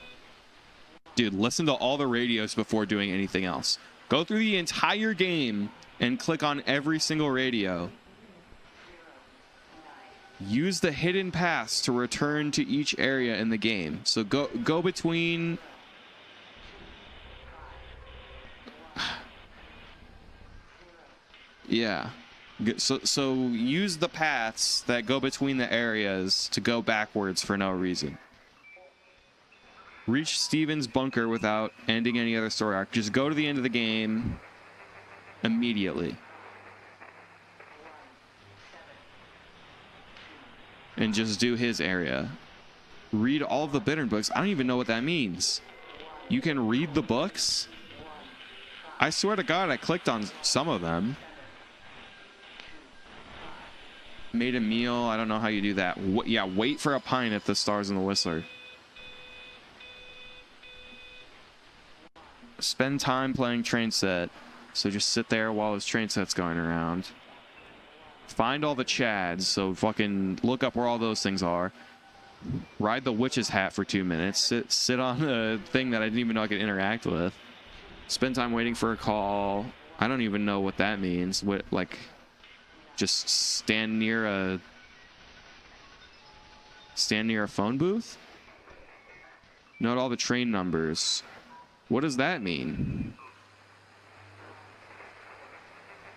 dude, listen to all the radios before doing anything else. Go through the entire game and click on every single radio. Use the hidden paths to return to each area in the game. So go between... yeah. So use the paths that go between the areas to go backwards for no reason. Reach Steven's bunker without ending any other story arc. Just go to the end of the game immediately. And just do his area. Read all of the Bittern books. I don't even know what that means. You can read the books? I swear to God, I clicked on some of them. Made a meal. I don't know how you do that. Yeah, wait for a pint at the Stars and the Whistler. Spend time playing train set. So just sit there while his train set's going around. Find all the chads. So fucking look up where all those things are. Ride the witch's hat for 2 minutes. Sit on a thing that I didn't even know I could interact with. Spend time waiting for a call. I don't even know what that means. What, like, just stand near a phone booth? Note all the train numbers. What does that mean?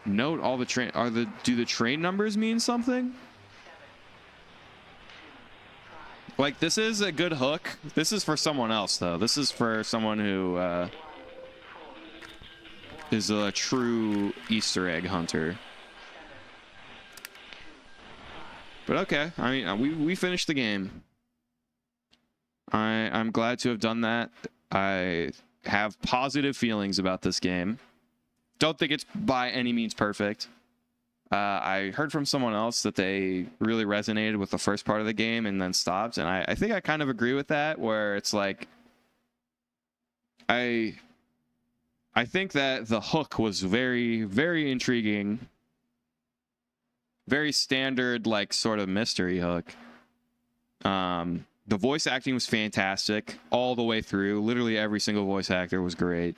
Note all the train... do the train numbers mean something? Like, this is a good hook. This is for someone else, though. This is for someone who is a true Easter egg hunter. But okay. I mean, we finished the game. I'm glad to have done that. I have positive feelings about this game. Don't think it's by any means perfect. I heard from someone else that they really resonated with the first part of the game and then stopped, and I think I kind of agree with that, where it's like I think that the hook was very, very intriguing, very standard, like, sort of mystery hook. The voice acting was fantastic all the way through. Literally every single voice actor was great.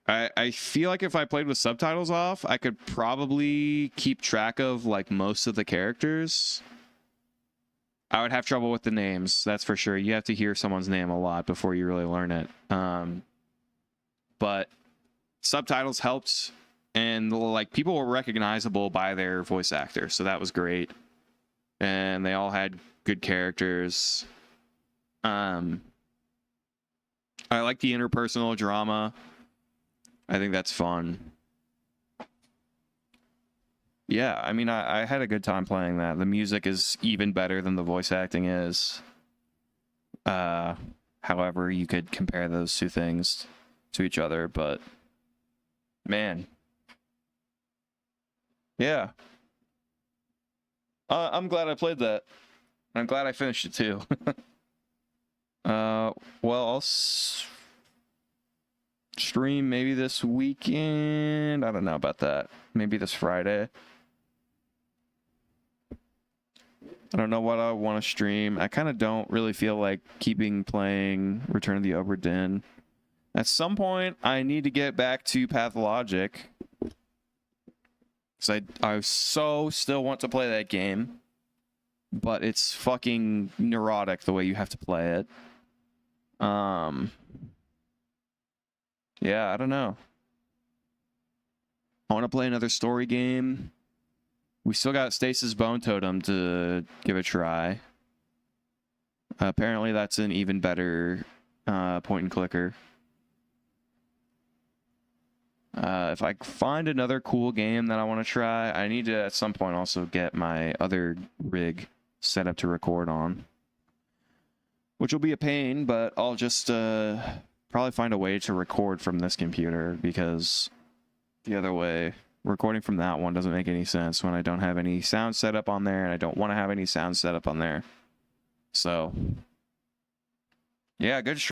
I feel like if I played with subtitles off, I could probably keep track of, like, most of the characters. I would have trouble with the names, that's for sure. You have to hear someone's name a lot before you really learn it. But subtitles helped, and, like, people were recognizable by their voice actor, so that was great. And they all had good characters. I like the interpersonal drama. I think that's fun. Yeah, I mean, I had a good time playing that. The music is even better than the voice acting is. However, you could compare those two things to each other, but man. Yeah. I'm glad I played that. I'm glad I finished it too. Well, I'll stream maybe this weekend. I don't know about that. Maybe this Friday. I don't know what I want to stream. I kind of don't really feel like playing Return of the Obra Dinn. At some point, I need to get back to Pathologic. Because I still want to play that game. But it's fucking neurotic the way you have to play it. Yeah, I don't know. I want to play another story game. We still got Stasis Bone Totem to give a try. Apparently that's an even better point and clicker. If I find another cool game that I want to try, I need to at some point also get my other rig set up to record on. Which will be a pain, but I'll just probably find a way to record from this computer, because the other way, recording from that one doesn't make any sense when I don't have any sound set up on there, and I don't want to have any sound set up on there. So, yeah, good